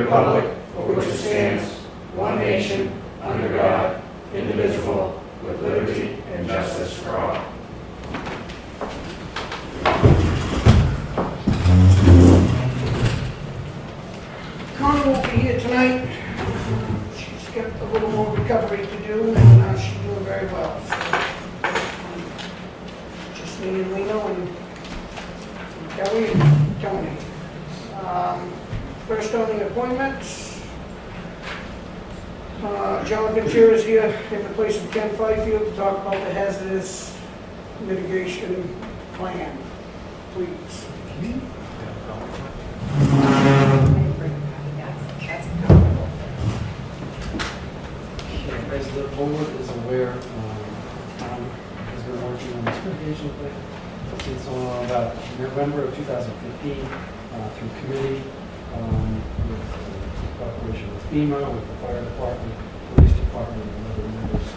republic for which it stands, one nation, under God, indivisible, with liberty and justice for all. Connie won't be here tonight. She's got a little more recovery to do, and she's doing very well. So, just me and Lino and Kelley and Toni. First on the appointments, John Ventura is here in the place of Ken Fifield to talk about the hazardous mitigation plan. Please. As the board is aware, Tom has been working on this mitigation plan since about November of 2015 through committee with cooperation with FEMA, with the fire department, police department, and other members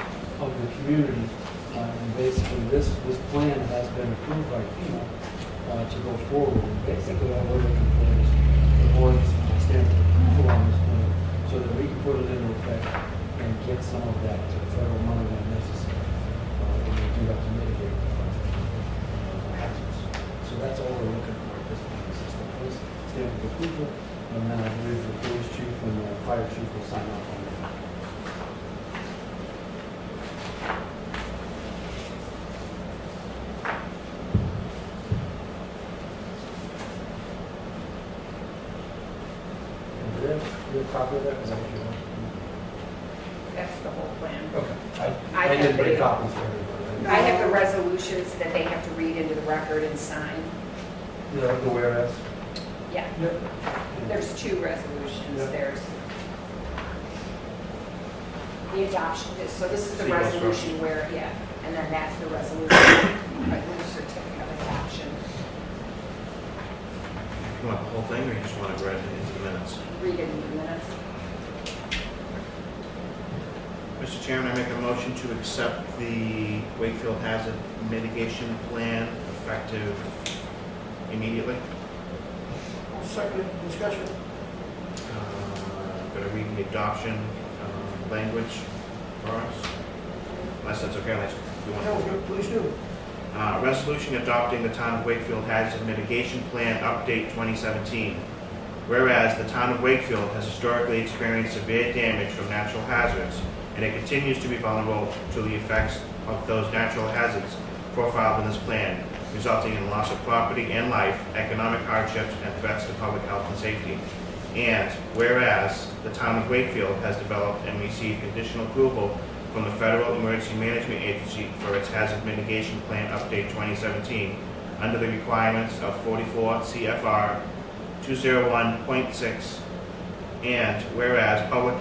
of the community. And basically, this plan has been approved by FEMA to go forward. And basically, all we're looking for is the board's stamp of approval on this plan so that we can put it into effect and get some of that federal money when necessary when we do have to mitigate hazards. So that's all we're looking for at this point. Is the police stamp of approval, and then I believe the police chief and the fire chief will sign off on it. Do you have a copy of that? Is that what you want? That's the whole plan. Okay. I I did have bring the- copies for everybody. I have the resolutions that they have to read into the record and sign. The whereas? Yeah, Yep. there's two resolutions. Yeah. There's the adoption, so this is the Sequence resolution where, yeah, and then that's the resolution, like the certificate of adoption. You want the whole thing, or you just want to read it into the minutes? Read it in the minutes. Mr. Chairman, I make a motion to accept the Wakefield Hazard Mitigation Plan effective immediately. I'll second discussion. Going to read the adoption language for us, unless that's okay. Unless you want No, to. please do. Resolution adopting the Town of Wakefield Hazard Mitigation Plan Update 2017. Whereas the Town of Wakefield has historically experienced severe damage from natural hazards, and it continues to be vulnerable to the effects of those natural hazards profiled in this plan, resulting in loss of property and life, economic hardships, and threats to public health and safety. And whereas the Town of Wakefield has developed and received conditional approval from the Federal Emergency Management Agency for its Hazard Mitigation Plan Update 2017 under the requirements of 44 CFR 201.6, and whereas public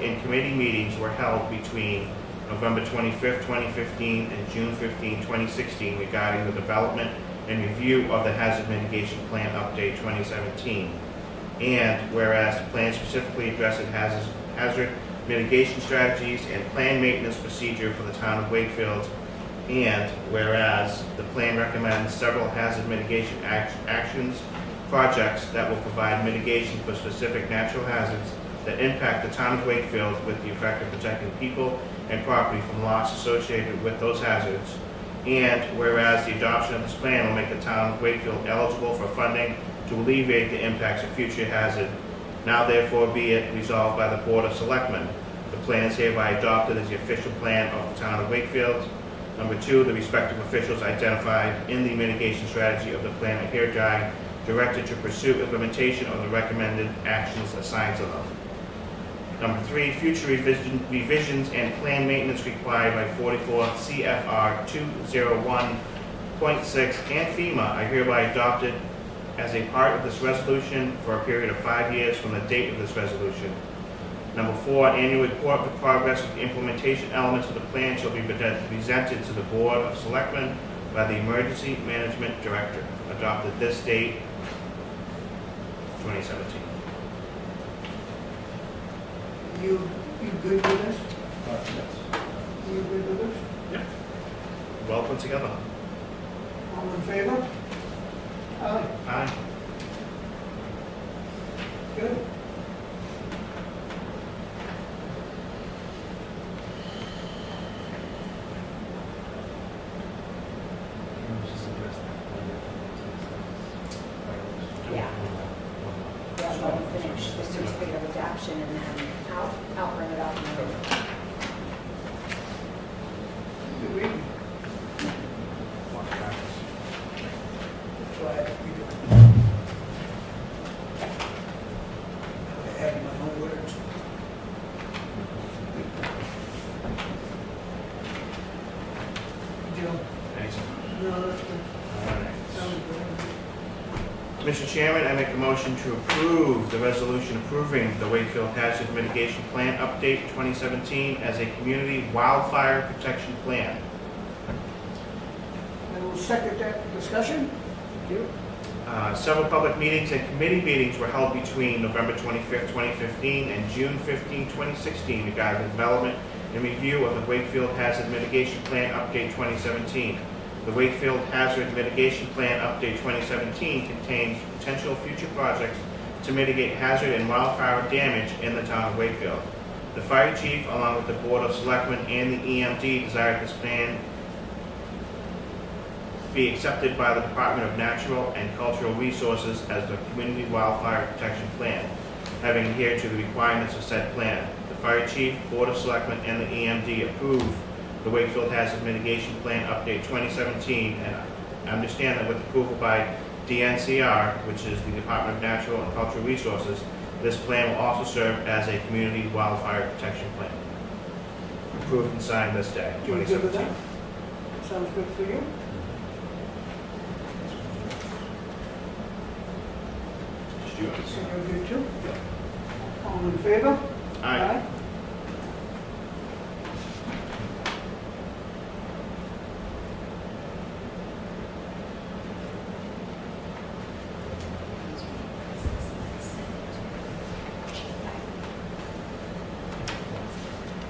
and committee meetings were held between November 25th, 2015 and June 15, 2016 regarding the development and review of the Hazard Mitigation Plan Update 2017. And whereas the plan specifically addresses hazard mitigation strategies and plan maintenance procedure for the Town of Wakefield. And whereas the plan recommends several hazard mitigation actions, projects that will provide mitigation for specific natural hazards that impact the Town of Wakefield with the effect of protecting people and property from loss associated with those hazards. And whereas the adoption of this plan will make the Town of Wakefield eligible for funding to alleviate the impacts of future hazard, now therefore be it resolved by the Board of Selectmen. The plan is hereby adopted as the official plan of the Town of Wakefield. Number 2, the respective officials identified in the mitigation strategy of the plan are hereby directed to pursue implementation of the recommended actions assigned to them. Number 3, future revisions and plan maintenance required by 44 CFR 201.6 and FEMA are hereby adopted as a part of this resolution for a period of 5 years from the date of this resolution. Number 4, annual report of the progress of the implementation elements of the plan shall be presented to the Board of Selectmen by the Emergency Management Director. Adopted this date, 2017. You good with this? Yes. You good with this? Yep. Well put together. All in favor? Aye. Aye. Good. adoption, and then I'll bring it up. Good reading. That's why I have to read it. I added my own words. Joe? Thanks. No, that's good. All right. Sounds good. Mr. Chairman, I make a motion to approve the resolution approving the Wakefield Hazard Mitigation Plan Update 2017 as a community wildfire protection plan. I will second that discussion. Thank you. Several public meetings and committee meetings were held between November 25th, 2015 and June 15, 2016 regarding the development and review of the Wakefield Hazard Mitigation Plan Update 2017. The Wakefield Hazard Mitigation Plan Update 2017 contains potential future projects to mitigate hazard and wildfire damage in the town of Wakefield. The fire chief, along with the Board of Selectmen and the EMD, desired this plan be accepted by the Department of Natural and Cultural Resources as the Community Wildfire Protection Plan, having adhered to the requirements of said plan. The fire chief, Board of Selectmen, and the EMD approved the Wakefield Hazard Mitigation Plan Update 2017, and I understand that with approval by DNCR, which is the Department of Natural and Cultural Resources, this plan will also serve as a community wildfire protection plan. Approved and signed this day, You good with 2017. that? Sounds good for you? Just you. And you're good too? All in favor? Aye.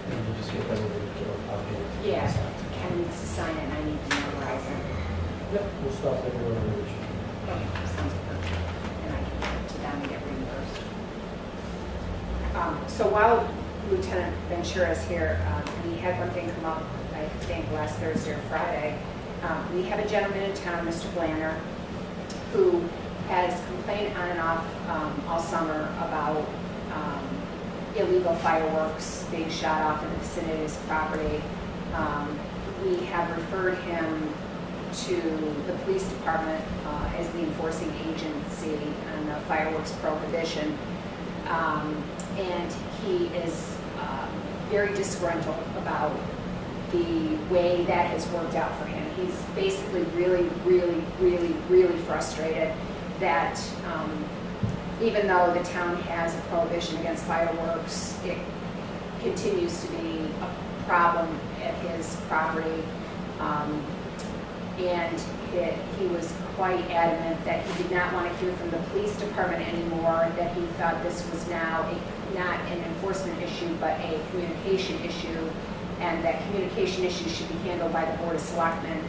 And you just get that over to Joe, I'll get it. Yeah, Ken needs to sign it, and I need to memorize it. Yep, we'll stop there wherever we should. Okay, sounds perfect. And I can give it to them and get reimbursed. So while Lieutenant Ventura is here, we had one thing come up, I think last Thursday or Friday. We have a gentleman in town, Mr. Blanner, who has complained on and off all summer about illegal fireworks being shot off in the vicinity of his property. We have referred him to the police department as the enforcing agency on the fireworks prohibition. And he is very disgruntled about the way that has worked out for him. He's basically really frustrated that even though the town has a prohibition against fireworks, it continues to be a problem at his property. And he was quite adamant that he did not want to hear from the police department anymore, that he thought this was now not an enforcement issue, but a communication issue, and that communication issues should be handled by the Board of Selectmen.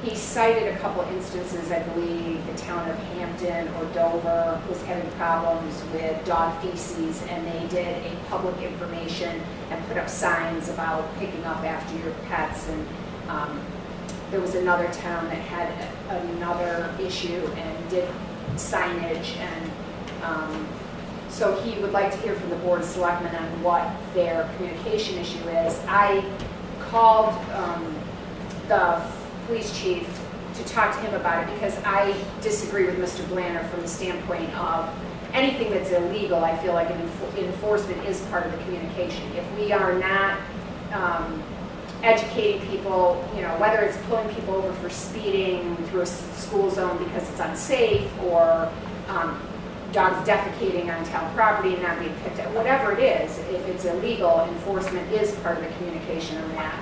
He cited a couple instances, I believe, the town of Hampton or Dover was having problems with dog feces, and they did a public information and put up signs about picking up after your pets. And there was another town that had another issue and did signage. And so he would like to hear from the Board of Selectmen on what their communication issue is. I called the police chief to talk to him about it because I disagree with Mr. Blanner from the standpoint of anything that's illegal. I feel like enforcement is part of the communication. If we are not educating people, you know, whether it's pulling people over for speeding through a school zone because it's unsafe, or dogs defecating on town property and not being picked up, whatever it is, if it's illegal, enforcement is part of the communication on that.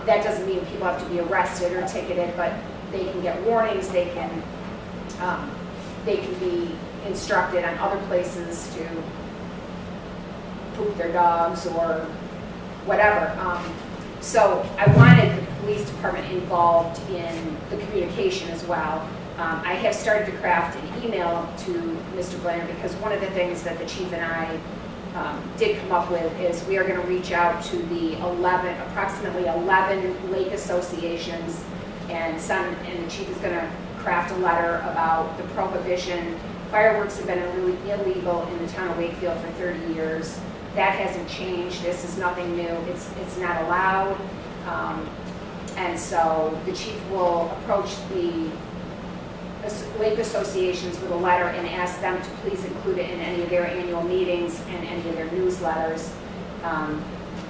That doesn't mean people have to be arrested or ticketed, but they can get warnings, they can be instructed on other places to poop their dogs or whatever. So I wanted the police department involved in the communication as well. I have started to craft an email to Mr. Blanner because one of the things that the chief and I did come up with is we are going to reach out to the approximately 11 lake associations, and the chief is going to craft a letter about the prohibition Fireworks have been illegal in the town of Wakefield for 30 years. That hasn't changed. This is nothing new. It's not allowed. And so the chief will approach the lake associations with a letter and ask them to please include it in any of their annual meetings and any of their newsletters.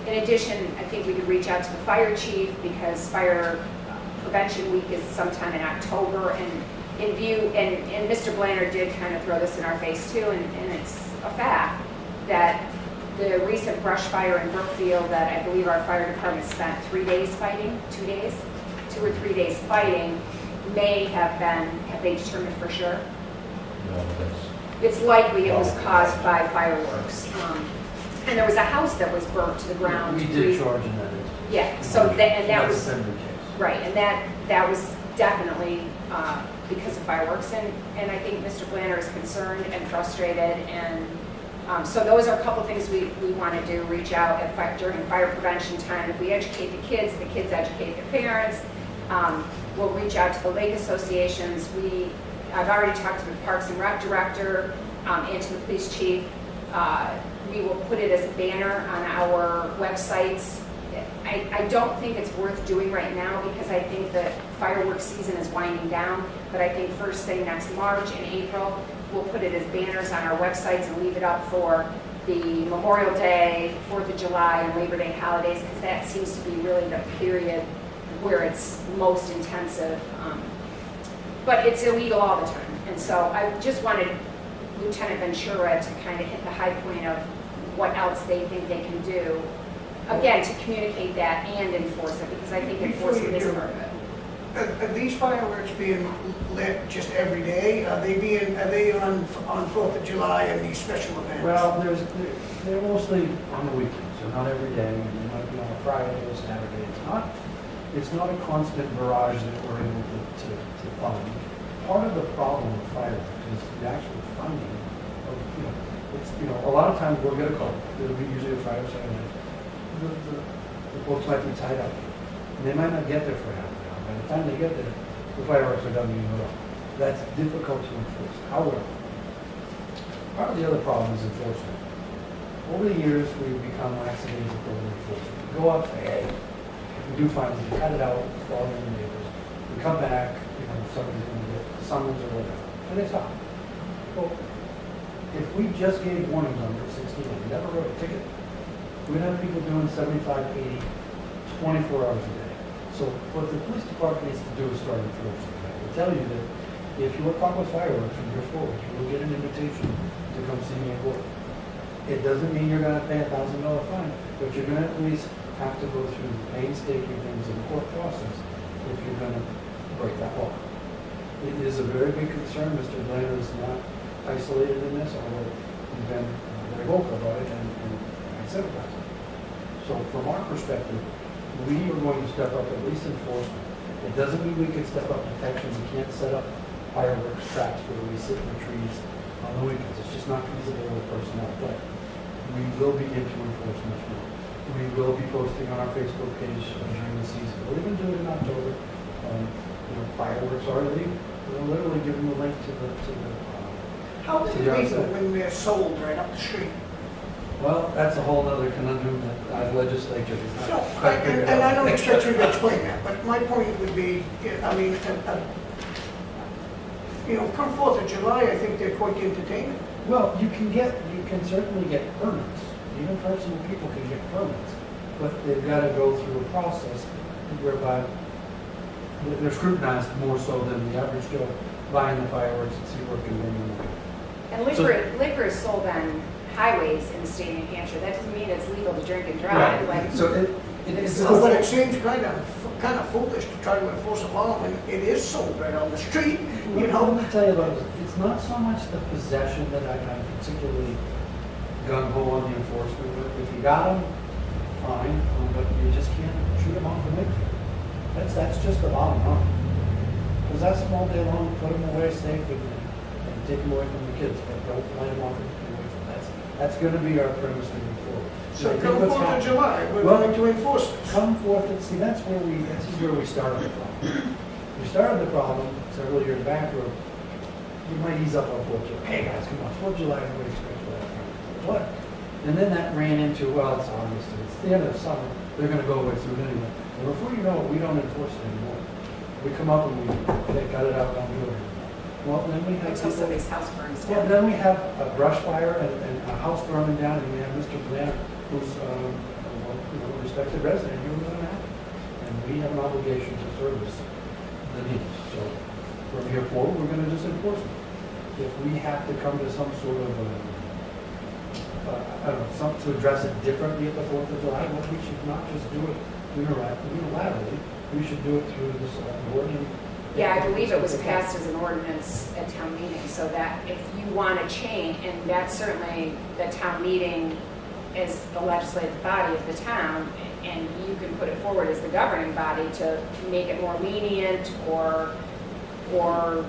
In addition, I think we could reach out to the fire chief because Fire Prevention Week is sometime in October, and in view, and Mr. Blanner did kind of throw this in our face too, and it's a fact that the recent brush fire in Brookfield that I believe our fire department spent 3 days fighting, 2 days, 2 or 3 days fighting, may have been, have they determined for sure? No, It's likely it was caused by fireworks. And there was a house that was burnt to the ground. We did charge in that. Yeah, so that, and that That's was, a separate case. right, and that was definitely because of fireworks. And I think Mr. Blanner is concerned and frustrated, and so those are a couple things we want to do, reach out during fire prevention time. If we educate the kids educate their parents. We'll reach out to the lake associations. I've already talked to the Parks and Rec director and to the police chief. We will put it as a banner on our websites. I don't think it's worth doing right now because I think the fireworks season is winding down, but I think first thing next March and April, we'll put it as banners on our websites and leave it up for the Memorial Day, 4th of July, and Labor Day holidays, because that seems to be really the period where it's most intensive. But it's illegal all the time. And so I just wanted Lieutenant Ventura to kind of hit the high point of what else they think they can do, again, to communicate that and enforce it, because I think enforcement is part of it. Are these fireworks being lit just every day? Are they on 4th of July and these special events? Well, they're mostly on the weekends, so not every day. They might be on a Friday or Saturday. It's not a constant barrage that we're able to fund. Part of the problem with fireworks is the actual funding of, a lot of times we'll get a call. It'll be usually a Friday or Saturday. The folks might be tied up. And they might not get there for half an hour. By the time they get there, the fireworks are done being lit up. That's difficult to enforce. However, part of the other problem is enforcement. Over the years, we've become lackadaisical in enforcement. We go up, say, hey, if we do find it, we cut it out, call in the neighbors. We come back, somebody's going to get summons or whatever, and they stop. Well, if we just gave warnings on Route 16 and we never wrote a ticket, we'd have people doing 75, 80, 24 hours a day. So what the police department needs to do is start enforcing that. We'll tell you that if you were caught with fireworks from your forward, you will get an invitation to come see me in court. It doesn't mean you're going to pay a $1,000 fine, but you're going to at least have to go through the painstaking things in the court process if you're going to break that law. It is a very big concern. Mr. Blanner is not isolated in this, although he's been very vocal about it and sympathize. So from our perspective, we are going to step up at least enforcement. It doesn't mean we can step up protection. We can't set up fireworks traps where we sit in the trees on the weekends. It's just not feasible with personnel. But we will begin to enforce much more. We will be posting on our Facebook page during the season. We'll even do it in October. Fireworks are illegal. We'll literally give them a link to the How are to they the illegal outside. when they're sold right up the street? Well, that's a whole other conundrum that our legislature has So, not quite figured and I out. don't expect you to explain that, but my point would be, come 4th of July, I think they're quite entertaining. Well, you can certainly get permits. Even personal people can get permits, but they've got to go through a process whereby they're scrutinized more so than the average Joe buying the fireworks and see where it can bring them. And liquor is sold on highways in the state of New Hampshire. That doesn't mean it's legal to drink and drive. Like, So it is. But it seems kind of foolish to try to enforce a law when it is sold right on the street, Let me tell you about it. It's not so much the possession that I'm particularly gung-ho on the enforcement. If you got them, fine, but you just can't shoot them off the Wakefield. That's just the bottom line. Possess them all day long, put them away safe, and take them away from the kids, but don't light them off the Wakefield. That's going to be our premise moving forward. So I think come what's 4th of happening- July, we're Well, going to enforce this. Come forth and see, this is where we started the problem. We started the problem several years back where you might ease up on 4th of July. Hey guys, come on, 4th of July, everybody expects what? And then that ran into, well, it's August, and it's the end of the summer, they're gonna go away through it anyway. And before you know it, we don't enforce it anymore. We come up and we, they cut it out, don't do it anymore. Well, then we have Until people, somebody's house burns well, down. then we have a brush fire and a house burning down, and we have Mr. Blair, who's, a respected resident, he was gonna happen. And we have an obligation to service the needs. So from here forward, we're gonna just enforce it. If we have to come to some sort of, I don't know, some, to address it differently at the 4th of July, well, we should not just do it unilaterally. We should do it through this board. Yeah, I believe it was passed as an ordinance at town meeting, so that if you want to change, and that's certainly the town meeting is the legislative body of the town, and you can put it forward as the governing body to make it more lenient or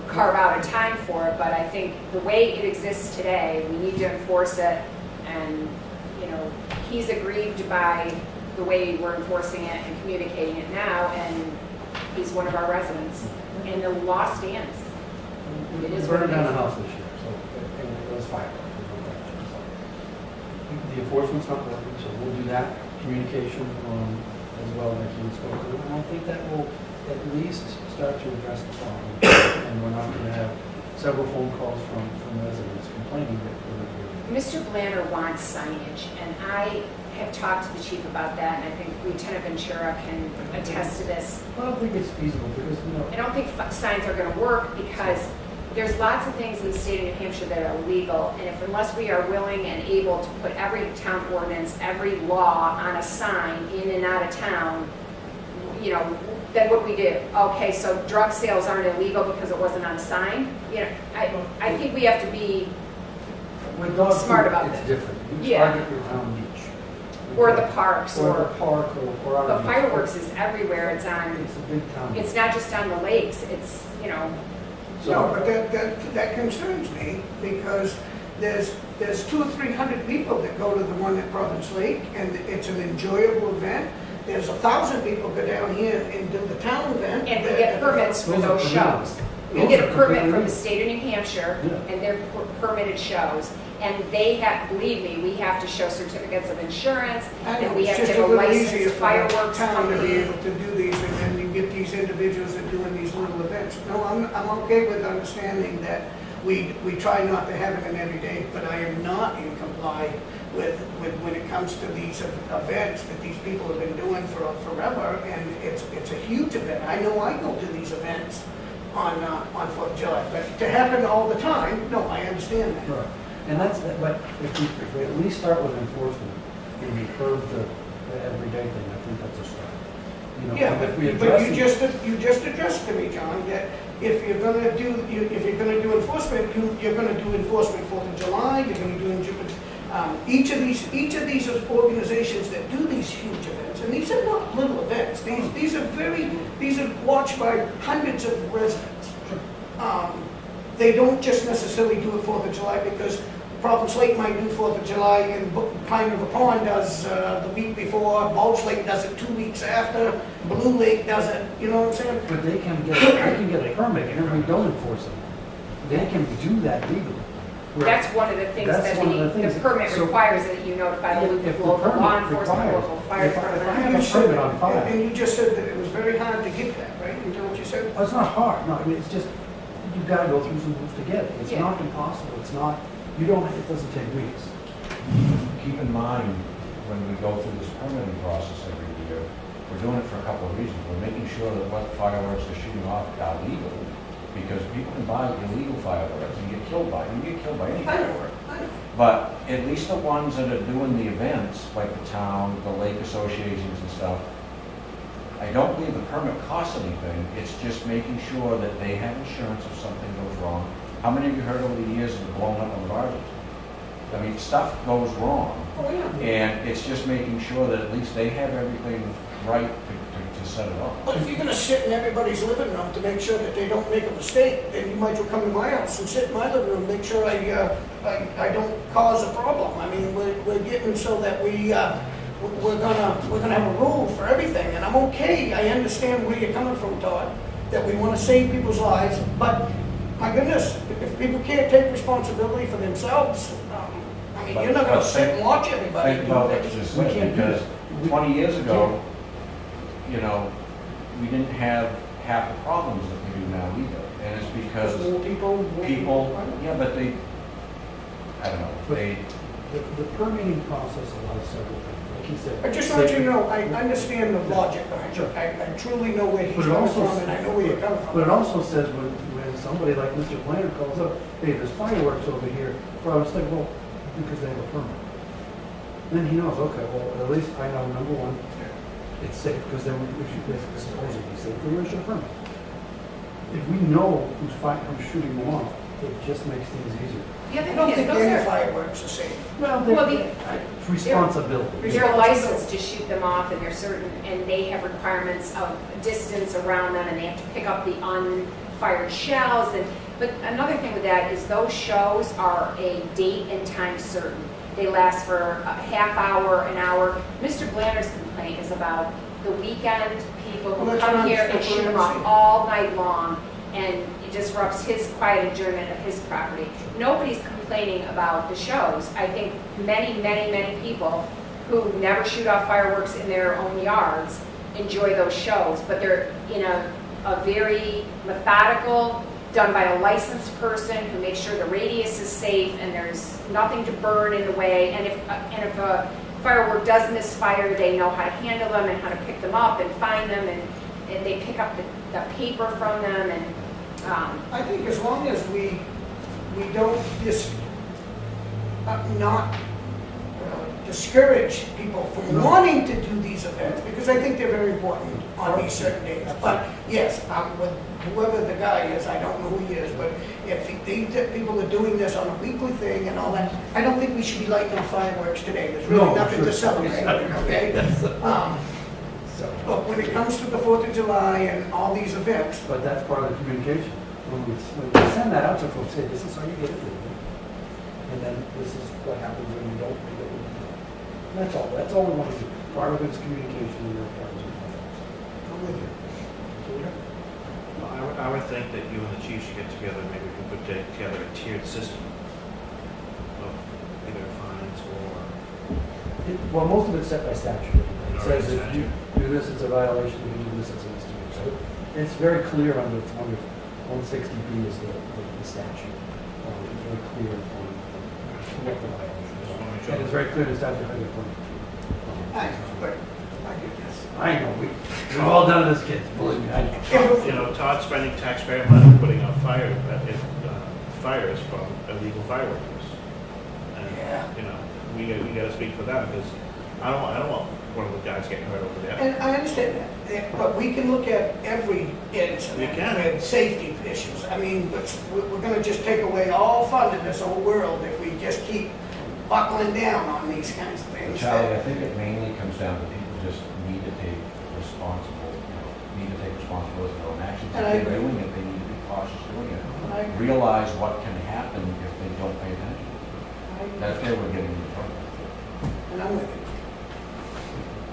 carve out a time for it, but I think the way it exists today, we need to enforce it, and, he's aggrieved by the way we're enforcing it and communicating it now, and he's one of our residents, and the law stands. It is We burned what it down is. a house this year, so, and it was fire. The enforcement's not working, so we'll do that, communication, as well, like you spoke to, and I think that will at least start to address the problem. And we're not gonna have several phone calls from residents complaining that we're. Mr. Blanner wants signage, and I have talked to the chief about that, and I think Lieutenant Ventura can attest to this. I don't think it's feasible because, I don't think signs are going to work because there's lots of things in the state of New Hampshire that are illegal, and unless we are willing and able to put every town ordinance, every law on a sign in and out of town, then what we do? Okay, so drug sales aren't illegal because it wasn't on a sign? I think we have to be, with dog smart food, about it's it. different. You Yeah. target your town beach. or the parks, Or the or, park, or our. but beach. fireworks is everywhere, it's on, It's a big town. it's not just on the lakes, it's, No, but that concerns me, because there's 200 or 300 people that go to the one at Province Lake, and it's an enjoyable event. There's 1,000 people go down here and do the town event. and we get permits for Those are those permitted. shows. We Those get are a permit completely from the legal. state of New Hampshire, Yeah. and they're permitted shows. And they have, believe me, we have to show certificates of insurance, I know, and we it's have to just a have a little easier licensed for the fireworks town to be company. able to do these, and then you get these individuals that doing these little events. No, I'm okay with understanding that we try not to have it in every day, but I am not in comply with when it comes to these events that these people have been doing for forever, and it's a huge event. I know I go to these events on 4th of July, but to happen all the time, no, I understand that. Right. And but if we at least start with enforcement, and we curb the everyday thing, I think that's a start. Yeah, and if we but address you just addressed to me, John, that if you're gonna do enforcement, you're gonna do enforcement 4th of July, you're gonna do each of these organizations that do these huge events, and these are not little events. These are watched by hundreds of residents. They don't just necessarily do it 4th of July because Province Lake might do 4th of July, and Pine River Pond does the week before, Bulge Lake does it 2 weeks after, Blue Lake does it, you know what I'm saying? But they can get a permit, and if we don't enforce it, they can do that legally. That's one of the things That's that one of the the things. permit So- requires, that you notify the If the local permit law enforcement, requires- local fire if I department. have a You said- permit on file. And you just said that it was very hard to get that, right? You know what you said? Well, it's not hard, no, I mean, it's just, you've got to go through some hoops to get it. It's Yeah. not impossible, it doesn't take weeks. Keep in mind, when we go through this permitting process every year, we're doing it for a couple of reasons. We're making sure that what fireworks are shooting off are legal, because people can buy illegal fireworks and get killed by them. You get killed by any I know, firework. I know. But at least the ones that are doing the events, like the town, the lake associations and stuff, I don't believe the permit costs anything. It's just making sure that they have insurance if something goes wrong. How many of you heard over the years of the blowing up of the barges? I mean, stuff goes wrong, Oh, yeah. and it's just making sure that at least they have everything right to set it But off. if you're gonna sit in everybody's living room to make sure that they don't make a mistake, then you might as well come to my house and sit in my living room, make sure I don't cause a problem. I mean, we're getting so that we're gonna have a rule for everything, and I'm okay. I understand where you're coming from, Todd, that we wanna save people's lives, but My goodness, if people can't take responsibility for themselves, I mean, you're not gonna sit and watch everybody Think do about what things. you just We said, can't do because that. 20 years ago, you know, we didn't have half the problems that we do now either. And it's because More people. yeah, but they, I don't know, they, The permitting process allows several things, like he said. I just want you to know, I understand the logic behind it. I truly know where he's But it coming also- from, and I know where you're coming But it from. also says when somebody like Mr. Planner calls up, hey, there's fireworks over here, well, it's like, well, because they have a permit. Then he knows, okay, well, at least I know, number one, it's safe, because then we should basically supposedly safe, there is your permit. If we know who's shooting them off, it just makes things easier. The other I don't thing is, think those any are, fireworks are safe. Well, the- responsibility. they're licensed to shoot them off, and they're certain, and they have requirements of distance around them, and they have to pick up the unfired shells, but another thing with that is those shows are a date and time certain. They last for a half hour, an hour. Mr. Blanner's complaint is about the weekend people Well, who that's come what here I'm- and that's what shoot them I'm off saying. all night long, and it disrupts his quiet enjoyment of his property. Nobody's complaining about the shows. I think many people who never shoot off fireworks in their own yards enjoy those shows, but they're in a very methodical, done by a licensed person who makes sure the radius is safe and there's nothing to burn in the way. And if a firework does misfire, they know how to handle them and how to pick them up and find them, and they pick up the paper from them, and I think as long as we don't not discourage people from wanting to do these events, because I think they're very important on these certain days. But yes, with whoever the guy is, I don't know who he is, but if these people are doing this on a weekly thing and all that, I don't think we should be lighting off fireworks today. There's really No, nothing to sure. celebrate, okay? But when it comes to the 4th of July and all these events, But that's part of the communication. When we send that out to folks, say, this is how you get it. And then this is what happens when you don't do it. That's all we want to do. Part of it's communication and your part is I'm with you. Well, I would think that you and the chief should get together, maybe we can put together a tiered system of either fines or, Well, most of it's set by statute. It Alright, says if you do this, it's a violation, if you do this, it's a misdemeanor. So it's very clear under 160B is the statute. It's very clear on what the violation is. And it's very clear in the statute how you put it. I know, but my goodness. I know, we've all done it as kids, believe me, I know. you know, Todd spending taxpayer money putting out fires from illegal fireworks. And, Yeah. you know, we gotta speak for them, because I don't want one of the guys getting hurt over there. And I understand that, but we can look at every incident We can. with safety issues. I mean, we're gonna just take away all fun in this whole world if we just keep buckling down on these kinds of things. Charlie, I think it mainly comes down to people just need to take responsibility for their own actions. And If I they're agree. doing it, they need to be cautious doing it. And I agree. Realize what can happen if they don't pay attention. That's where we're getting into trouble. And I'm with you.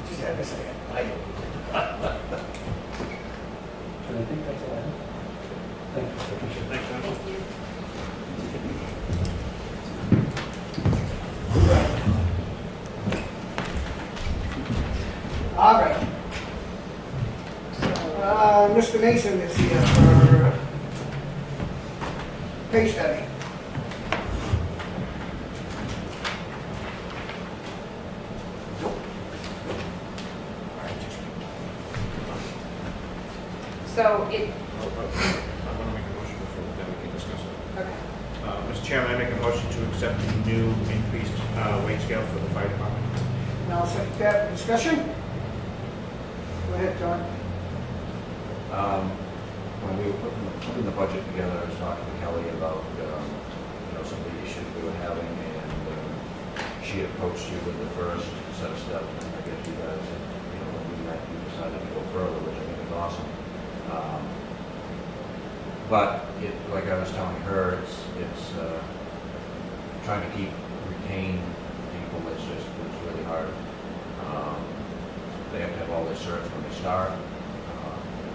Just had to say it. And I think that's all I have. Thank you, I appreciate it. Thanks, John. thank you. All right. Mr. Mason is here for pay study. So it, I want to make a motion before then we can discuss it. okay. Mr. Chairman, I make a motion to accept the new increased wage scale for the fire department. Now, second that discussion? Go ahead, John. When we were putting the budget together, I was talking to Kelley about, some of the issues we were having, and she approached you with the first set of steps, and I guess you guys, when we met, you decided to go further, which I think is awesome. But like I was telling her, it's trying to retain people, it's really hard. They have to have all their certs when they start,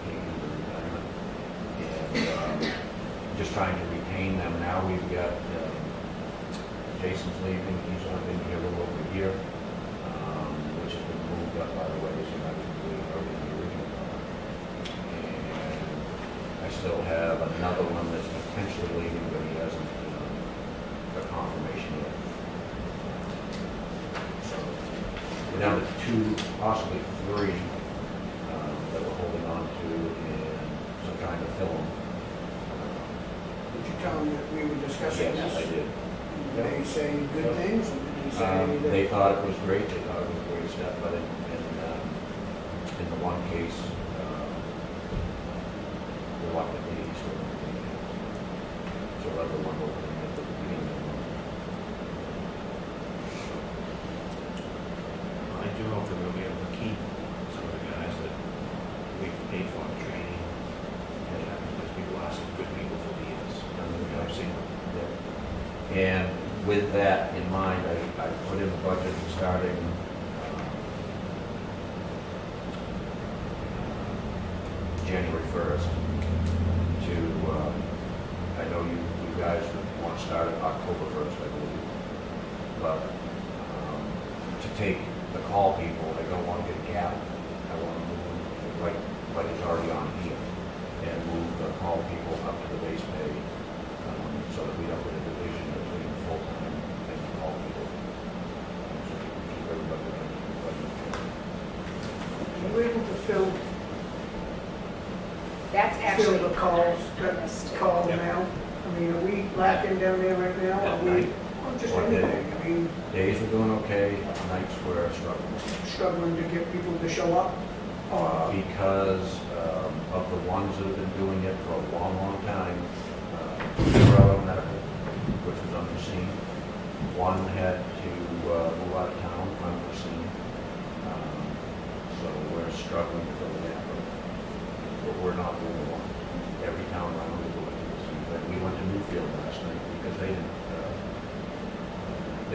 getting into retirement. And just trying to retain them. Now we've got, Jason's leaving, he's only been here a little over a year, which has been moved up, by the way, so that was really early in the original. And I still have another one that's potentially leaving, but he hasn't, got confirmation yet. So we're down to 2, possibly 3, that we're holding on to, and so trying to fill them. Did you tell them that we were discussing Yes, I this? did. Did they say good things, or did he say that? They thought it was great, they thought it was a great step, but in the one case, reluctantly, he's still going to be, so let the one opening at the beginning. I do hope that we'll be able to keep some of the guys that we've paid for in training. And those people are some good people for the years. I've seen them. And with that in mind, I put in the budget starting January 1st to, I know you guys want to start at October 1st, I believe. But to take the call people, I don't want to get a gap. I want to move them like it's already on here and move the call people up to the base pay so that we don't get a division between full-time and call people. So we can keep everybody on the budget. Are you able to fill That's actually. the calls that Yes. call now? I mean, are we lacking down there right now? Are At we, night. or just Or anything? I mean, Days we're doing okay, nights we're struggling. struggling to get people to show up? Because of the ones that have been doing it for a long, long time, Zero Medical, which was unforeseen. One had to move out of town, unforeseen. So we're struggling to fill the gap. But we're not the only one. Every town around is going through the same thing. We went to Newfield last night because they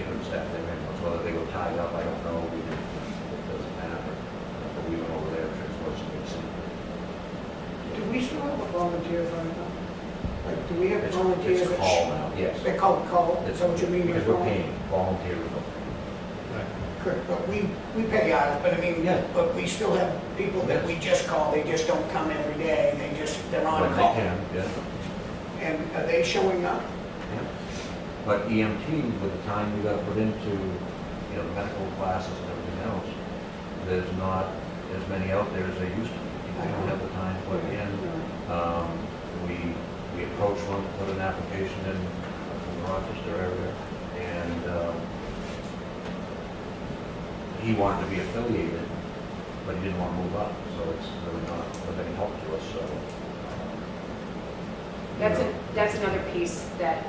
couldn't staff their ambulance. Whether they were tied up, I don't know. It doesn't matter. But we went over there to explore some big city. Do we still have a volunteer fire now? Like, do we have volunteers? It's a that call now, yes. They call it call, is that what you mean? by Because we're call? paying volunteers. We're paying. Correct, but we pay ours, but I mean, Yeah. but we still have people that we just call, they just don't come every day, they're on When they call. can, yeah. And are they showing up? Yeah. But EMT, with the time we got to put into, the medical classes and everything else, there's not as many out there as there used to be. People don't have the time to put in. We approached one to put an application in from the Rochester area, and he wanted to be affiliated, but he didn't want to move up, so it's really not of any help to us, so. That's another piece that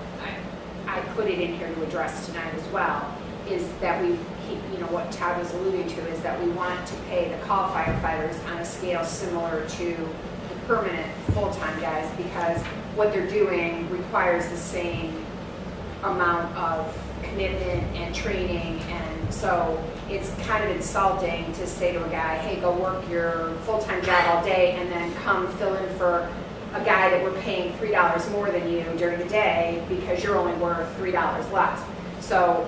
I put it in here to address tonight as well, is that we keep, what Todd was alluding to, is that we want to pay the call firefighters on a scale similar to the permanent full-time guys, because what they're doing requires the same amount of commitment and training, and so it's kind of insulting to say to a guy, hey, go work your full-time job all day and then come fill in for a guy that we're paying $3 more than you during the day because you're only worth $3 less. So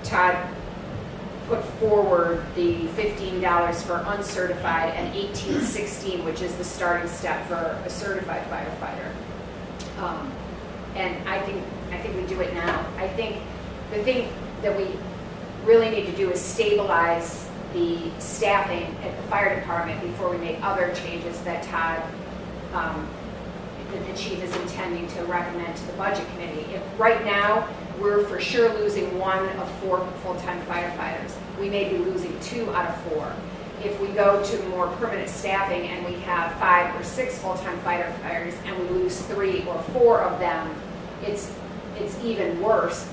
Todd put forward the $15 for uncertified and $18.16, which is the starting step for a certified firefighter. And I think we do it now. I think the thing that we really need to do is stabilize the staffing at the fire department before we make other changes that Todd, the chief, is intending to recommend to the budget committee. Right now, we're for sure losing 1 of 4 full-time firefighters. We may be losing 2 out of 4. If we go to more permanent staffing and we have 5 or 6 full-time firefighters and we lose 3 or 4 of them, it's even worse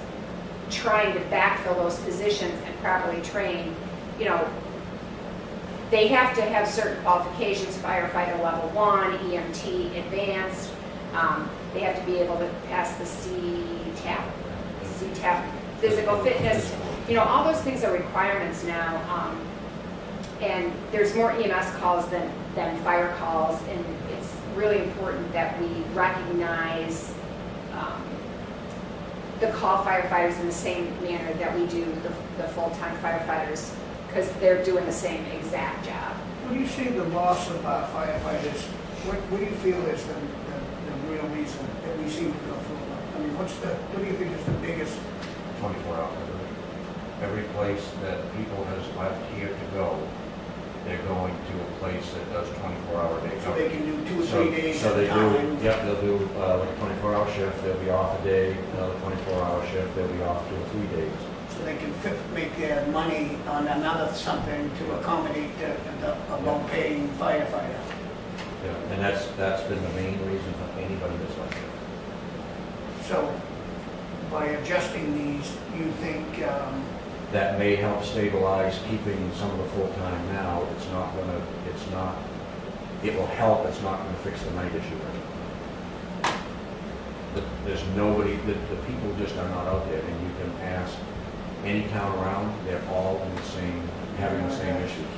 trying to backfill those positions and properly train. They have to have certain qualifications: firefighter level 1, EMT advanced. They have to be able to pass the CTAP, physical fitness. All those things are requirements now. And there's more EMS calls than fire calls, and it's really important that we recognize the call firefighters in the same manner that we do the full-time firefighters, because they're doing the same exact job. When you see the loss of our firefighters, what do you feel is the real reason that we seem to go through? I mean, what do you think is the biggest? 24 hours. Every place that people has left here to go, they're going to a place that does 24-hour day So they coverage. can do 2 or 3 days So at they a do, time? yep, they'll do like a 24-hour shift, they'll be off a day, another 24-hour shift, they'll be off 2 or 3 days. So they can make their money on another something to accommodate a low-paying firefighter. Yeah, and that's been the main reason for anybody that's left here. So by adjusting these, you think, That may help stabilize keeping some of the full-time now. It will help, it's not gonna fix the night issue. There's nobody, the people just are not out there, and you can ask any town around, they're all in the same, having the same issues.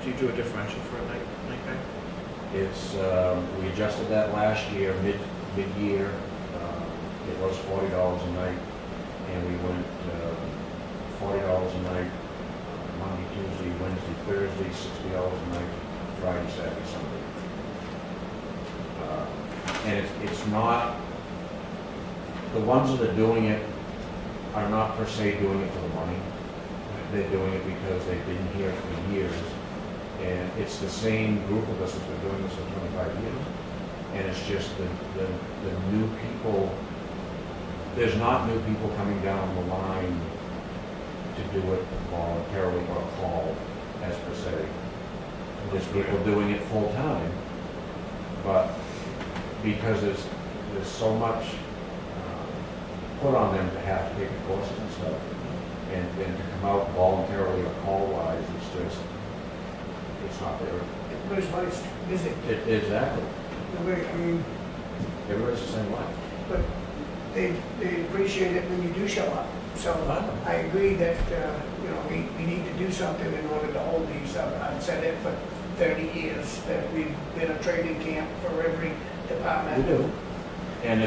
Do you do a differential for a night guy? It's, we adjusted that last year, mid-year, it was $40 a night, and we went $40 a night, Monday, Tuesday, Wednesday, Thursday, $60 a night, Friday, Saturday, Sunday. And it's not, the ones that are doing it are not per se doing it for the money. They're doing it because they've been here for years. And it's the same group of us that's been doing this for 25 years. And it's just the new people, there's not new people coming down the line to do it voluntarily or call as per se. There's people doing it full time, but because there's so much put on them to have to take the courses and stuff, and to come out voluntarily or call-wise, it's not there. everybody's busy. Exactly. I mean, Everybody's the same way. but they appreciate it when you do show up. So I agree that, we need to do something in order to hold these up. I've said it for 30 years, that we've been a training camp for every department. We do. And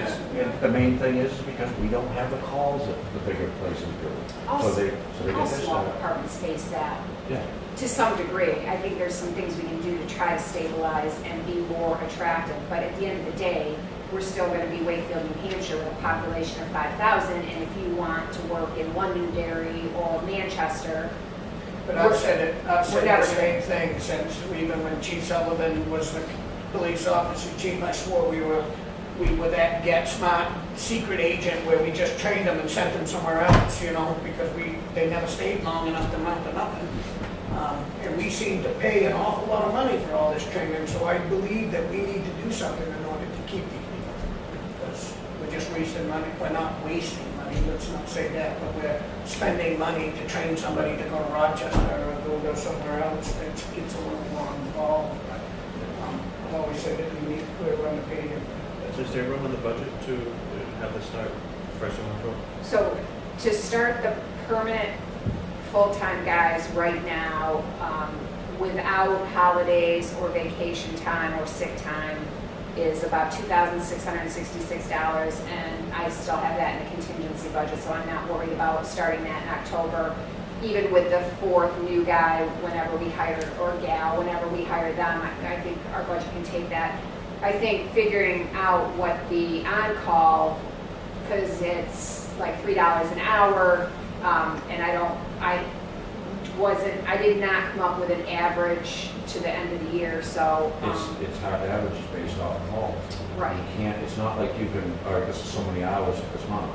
the main thing is because we don't have the calls that the bigger places do. All So they All get this small stuff. departments face that Yeah. to some degree. I think there's some things we can do to try to stabilize and be more attractive, but at the end of the day, we're still going to be Wakefield, New Hampshire with a population of 5,000, and if you want to work in Londonderry or Manchester, But I've said never the same thing since even when Chief Sullivan was the police officer chief, I swore we were that Get Smart secret agent where we just trained them and sent them somewhere else, because they never stayed long enough to amount to nothing. And we seem to pay an awful lot of money for all this training, so I believe that we need to do something in order to keep these people. Because we're just wasting money. We're not wasting money, let's not say that, but we're spending money to train somebody to go to Rochester or go somewhere else. It gets a little more involved. But I've always said that we're underpaid. Is there room in the budget to have this start first of April? so to start the permanent full-time guys right now, without holidays or vacation time or sick time, is about $2,666, and I still have that in the contingency budget, so I'm not worried about starting that in October. Even with the fourth new guy, whenever we hire, or gal, whenever we hire them, I think our budget can take that. I think figuring out what the on-call, because it's like $3 an hour, and I did not come up with an average to the end of the year, so. It's hard to average just based off of calls. Right. You can't, it's not like you can, all right, this is so many hours this month.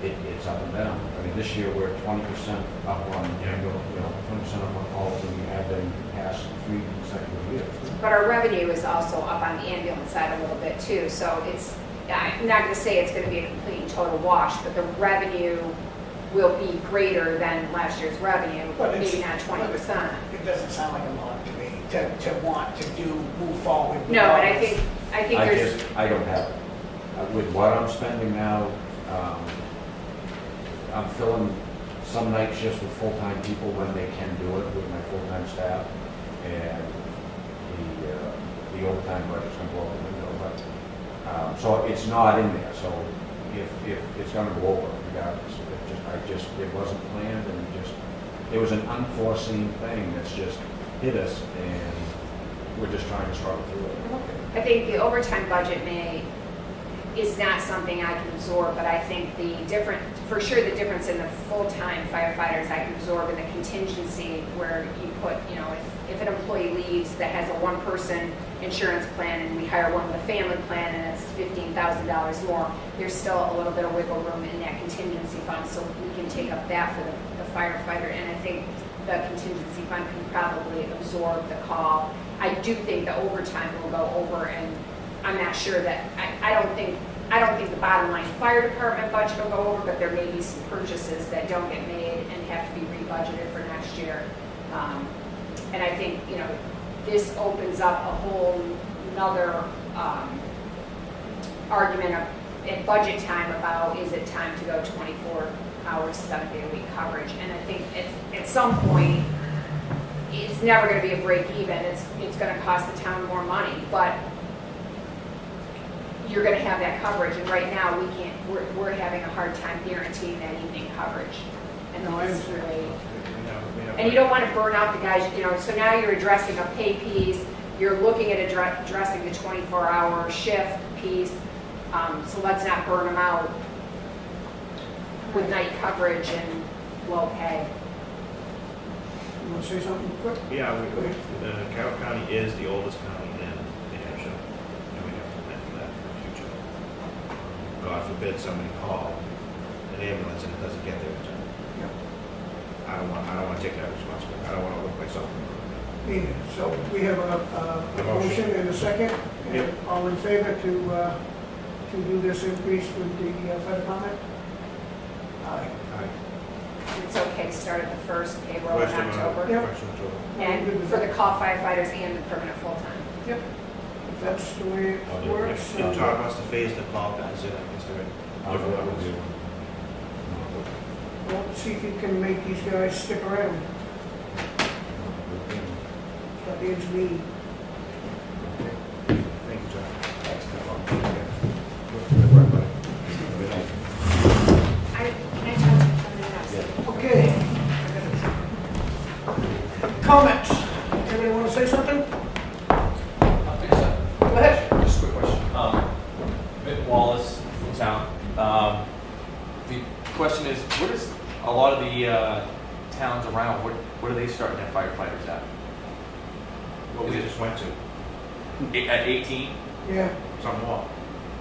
It's up and down. I mean, this year we're 20% up on, 20% up on calls than we have been past 3 consecutive years. But our revenue is also up on the ambulance side a little bit too, so I'm not gonna say it's gonna be a complete and total wash, but the revenue will be greater than last year's revenue, But maybe not 20%. It doesn't sound like a lot to me to want to move forward. with No, all and I this. think there's, I don't have it. With what I'm spending now, I'm filling some night shifts with full-time people when they can do it with my full-time staff. And the overtime budget's gonna go out the window, but, so it's not in there, so if it's gonna go over regardless. It wasn't planned, and it was an unforeseen thing that's just hit us, and we're just trying to struggle through it. I think the overtime budget is not something I can absorb, but I think for sure the difference in the full-time firefighters I can absorb in the contingency where you put, if an employee leaves that has a one-person insurance plan and we hire one with a family plan and it's $15,000 more, there's still a little bit of wiggle room in that contingency fund, so we can take up that for the firefighter, and I think the contingency fund can probably absorb the call. I do think the overtime will go over, and I'm not sure that, I don't think the bottom line fire department budget will go over, but there may be some purchases that don't get made and have to be rebudgeted for next year. And I think, this opens up a whole nother argument at budget time about, is it time to go 24 hours, 7-day-a-week coverage? And I think at some point, it's never going to be a break even. It's going to cost the town more money, but you're going to have that coverage. And right now, we're having a hard time guaranteeing that evening coverage. And it's really, and you don't want to burn out the guys. So now you're addressing a pay piece. You're looking at addressing the 24-hour shift piece. So let's not burn them out with night coverage and low pay. You want to say something quick? Yeah, Carroll County is the oldest county in New Hampshire, and we have to plan for that for the future. God forbid somebody call an ambulance and it doesn't get there in time. I don't want to take that responsibility. I don't want to look myself in the room. Neither. So we have a motion and a second. And Yep. all in favor to do this increase with the fire department? Aye. It's okay to start at the first payroll in October. Yep. And for the call firefighters and the permanent full-time. Yep. If that's the way it works. If Todd wants to phase the call guys in, I guess they're different levels. Well, see if you can make these guys stick around. That means me. Thank you, John. Can I talk to somebody else? Okay. Comments? Anybody want to say something? Go ahead. Just a quick question. Mitt Wallace from town. The question is, what is a lot of the towns around, what are they starting their firefighters at? What we just went to, At 18? Yeah, some more.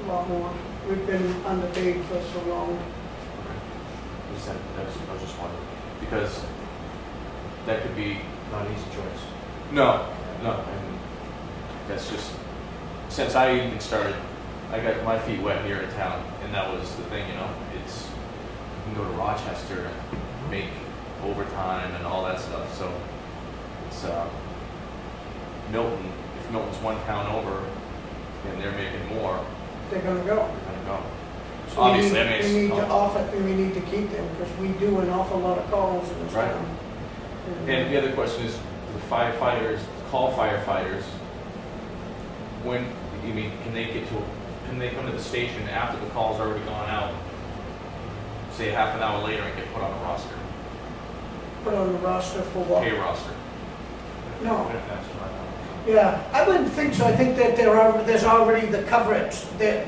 a lot more. We've been underpaid for so long. I was just wondering, because that could be, Not an easy choice. no, and that's just, since I even started, I got my feet wet here in town, and that was the thing, it's, you can go to Rochester and make overtime and all that stuff, so it's, Milton, if Milton's one town over and they're making more, They're gonna go. they're gonna go. So Obviously, we that makes need to sense. offer, and we need to keep them, because we do an awful lot of calls in this Right. town. And the other question is, the firefighters, call firefighters, when, can they come to the station after the call's already gone out, say half an hour later and get put on a roster, Put on the roster for what? pay roster? No. Yeah, I wouldn't think so. I think that there's already the coverage, the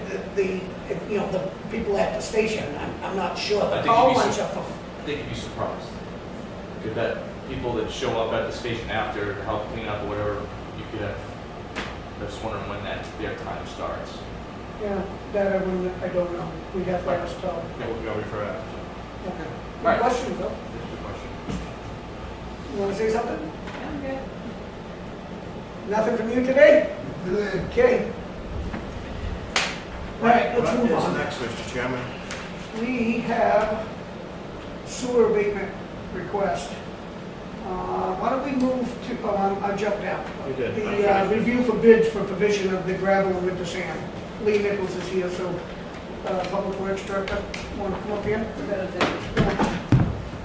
people at the station. I'm not sure. I The think call you'd be ones are for, I think you'd be surprised. Could that, people that show up at the station after to help clean up or whatever, you could have, I was wondering when their time starts. yeah, that I don't know. We'd have to ask Todd. Yeah, we'll refer that. Okay. Right. Questions, though? That's a good question. You want to say something? I'm good. Nothing from you today? Okay. All right, let's move What is on. next, Mr. Chairman? We have sewer abatement request. Why don't we move to, I jumped down. You did. The review for bids for provision of the gravel and winter sand. Lee Nichols is here, so Public Works Director, want to come up here?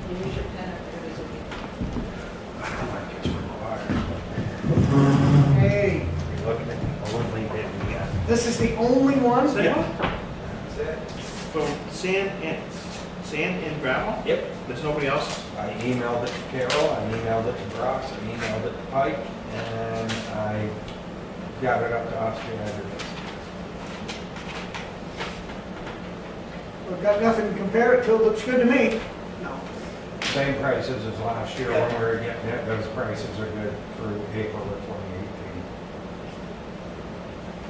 You use your pen if there is a Hey, You're looking at the only bit we got. this is the only one? That's it. So sand and gravel? Yep. There's nobody else? I emailed it to Carol, I emailed it to Brox, I emailed it to Pike, and I got it up to Austria address. We've got nothing to compare it to, looks good to me. No. Same prices as last year when we were getting it, those prices are good through April of 2018.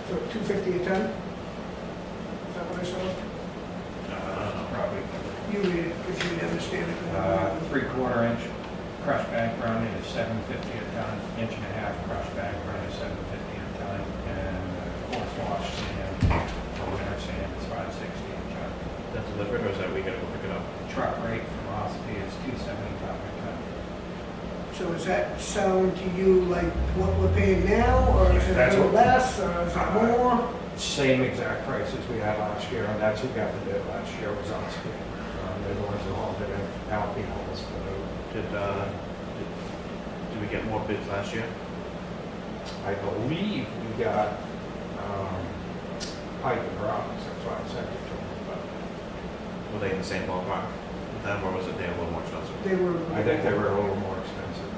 So 250 a ton? Is that what I saw? Probably. You read it, because you understand it. 3/4 inch crushed bank ground is $7.50 a ton, 1.5 inch crushed bank ground is $7.50 a ton, and coarse wash sand, or winter sand is $5.60 a ton. That's delivered, or is that we gotta go pick it up? Truck rate from Ospey is $2.75 a ton. So does that sound to you like what we're paying now, or is it a That's little what- less, or is it more? Same exact prices we had last year, and that's who got the bid last year was Ospey. They're the ones who hauled it in, alcohol was for the, Did we get more bids last year? I believe we got, Pike and Brox, that's why I sent it to them, but Were they in the same ballpark with them, or was it they a little more expensive? They were. I think they were a little more expensive.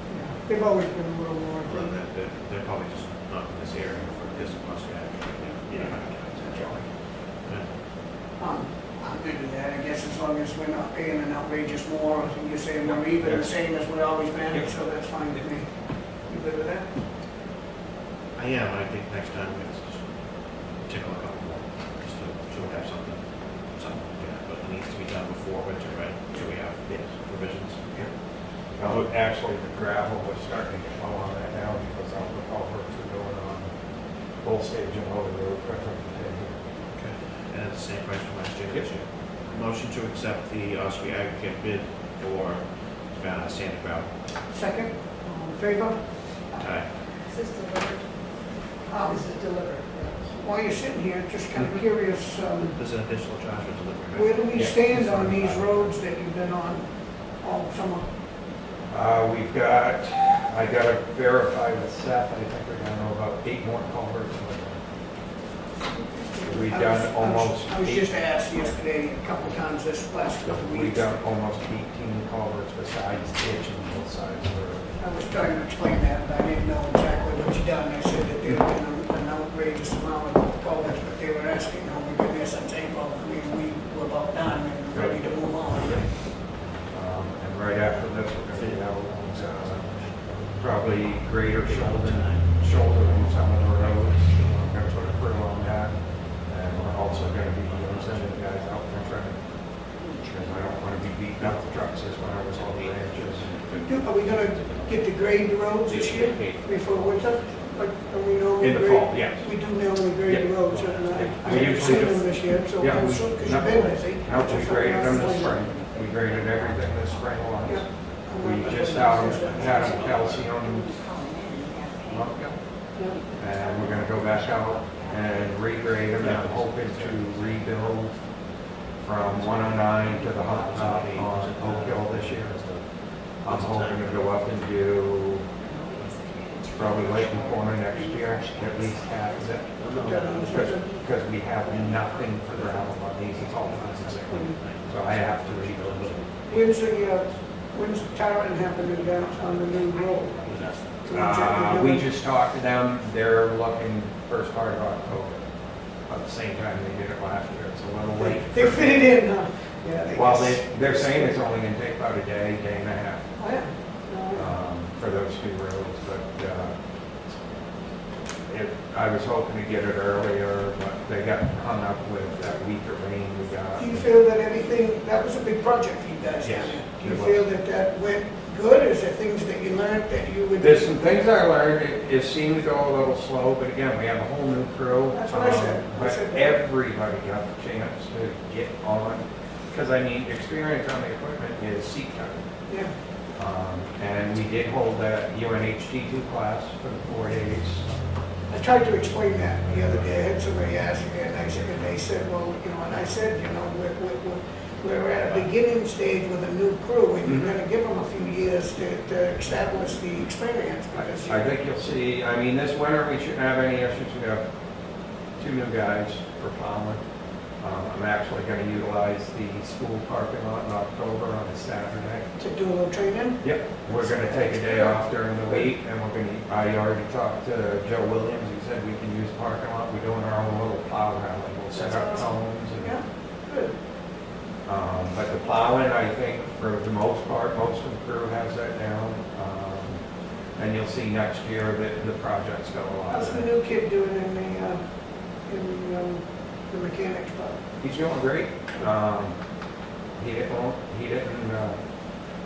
They've always been a little more. Well, they're probably just not in this area for this plus we have. That's all. Yeah. I'm good with that, I guess, as long as we're not paying an outrageous more, and you're saying we're even the same as we always been, Yep. so that's fine with me. You good with that? I am, I think next time we just tickle a couple more, just to have something, yeah, but it needs to be done before winter, right? So we have provisions. Well, actually, the gravel was starting to get low on that now because all the culverts are going on Bull Stage and Lower Road, right from the table. Okay. And it's the same price from last year, Yep. this year. Motion to accept the Ospey aggregate bid for sand and gravel. Second, all in favor? Aye. Is this delivered? This is delivered, yes. While you're sitting here, just kind of curious, There's an additional charge for delivery, right? where do we Yeah. stand on these roads that you've been on all summer? We've got, I gotta verify with Seth, I think we're gonna know about 8 more culverts. We've done almost I was 8, just asked yesterday, a couple times this last couple of we've weeks. done almost 18 culverts besides ditching both sides of the road. I was trying to explain that, but I didn't know exactly what you done. I said that there had been an outrageous amount of culverts, but they were asking how we been there since April. I mean, we were about done and ready to move on. And right after this, we're gonna be out, probably greater shouldering some of the roads. We're gonna put a crew on that. And we're also gonna be sending the guys out for training. Because I don't wanna be beating up the trucks as when I was on the ranches. Are we gonna get to grade the roads this year before winter? Like, are we normally In the grade? fall, yes. We do normally grade the Yeah. roads, and I We haven't usually seen do. them this year, so, Yeah, because you've been busy. No, we graded them this spring. We graded everything this spring Yeah. once. We just had them calcium month ago. And we're gonna go back out and regrade them, and I'm hoping to rebuild from 109 to the hot top on Oak Hill this year. I'm hoping to go up and do probably Lakeland Corner next year, at least half of it. Because we have nothing for gravel on these, it's all fine. So I have to rebuild it. When's the tarring happening down on the new road? We just talked to them, they're looking first part of October, about the same time they did it last year, it's a little late. They fit it in, huh? Yeah, they Well, guess. they're saying it's only gonna take about a day and a half, Oh, yeah. No, for those two roads, but, I was hoping to get it earlier, but they got hung up with that week of rain we got. Do you feel that everything, that was a big project for you guys down Yes, there? Do you it was. feel that that went good? Is there things that you learned that you would? There's some things I learned, it seemed to go a little slow, but again, we have a whole new crew. That's what I said. I But said that. everybody got the chance to get on, because I mean, experience on the equipment is seat time. Yeah. And we did hold that UNHT2 class for the 4 days. I tried to explain that the other day. I had somebody ask me, and I said, and they said, well, you know, and I said, you know, we're at a beginning stage with a new crew, and you're gonna give them a few years to establish the experience, because I think you'll see, I mean, this winter, we shouldn't have any issues. We have 2 new guys for plowing. I'm actually gonna utilize the school parking lot in October on a Saturday. to do a little training. Yep, we're gonna take a day off during the week, and I already talked to Joe Williams, he said we can use the parking lot, we're doing our own little plow rally, we'll set up That's awesome. cones and. Yeah, good. But the plowing, I think, for the most part, most of the crew has that down. And you'll see next year that the project's got a lot How's of the it. new kid doing in the mechanics club? He's doing great. He didn't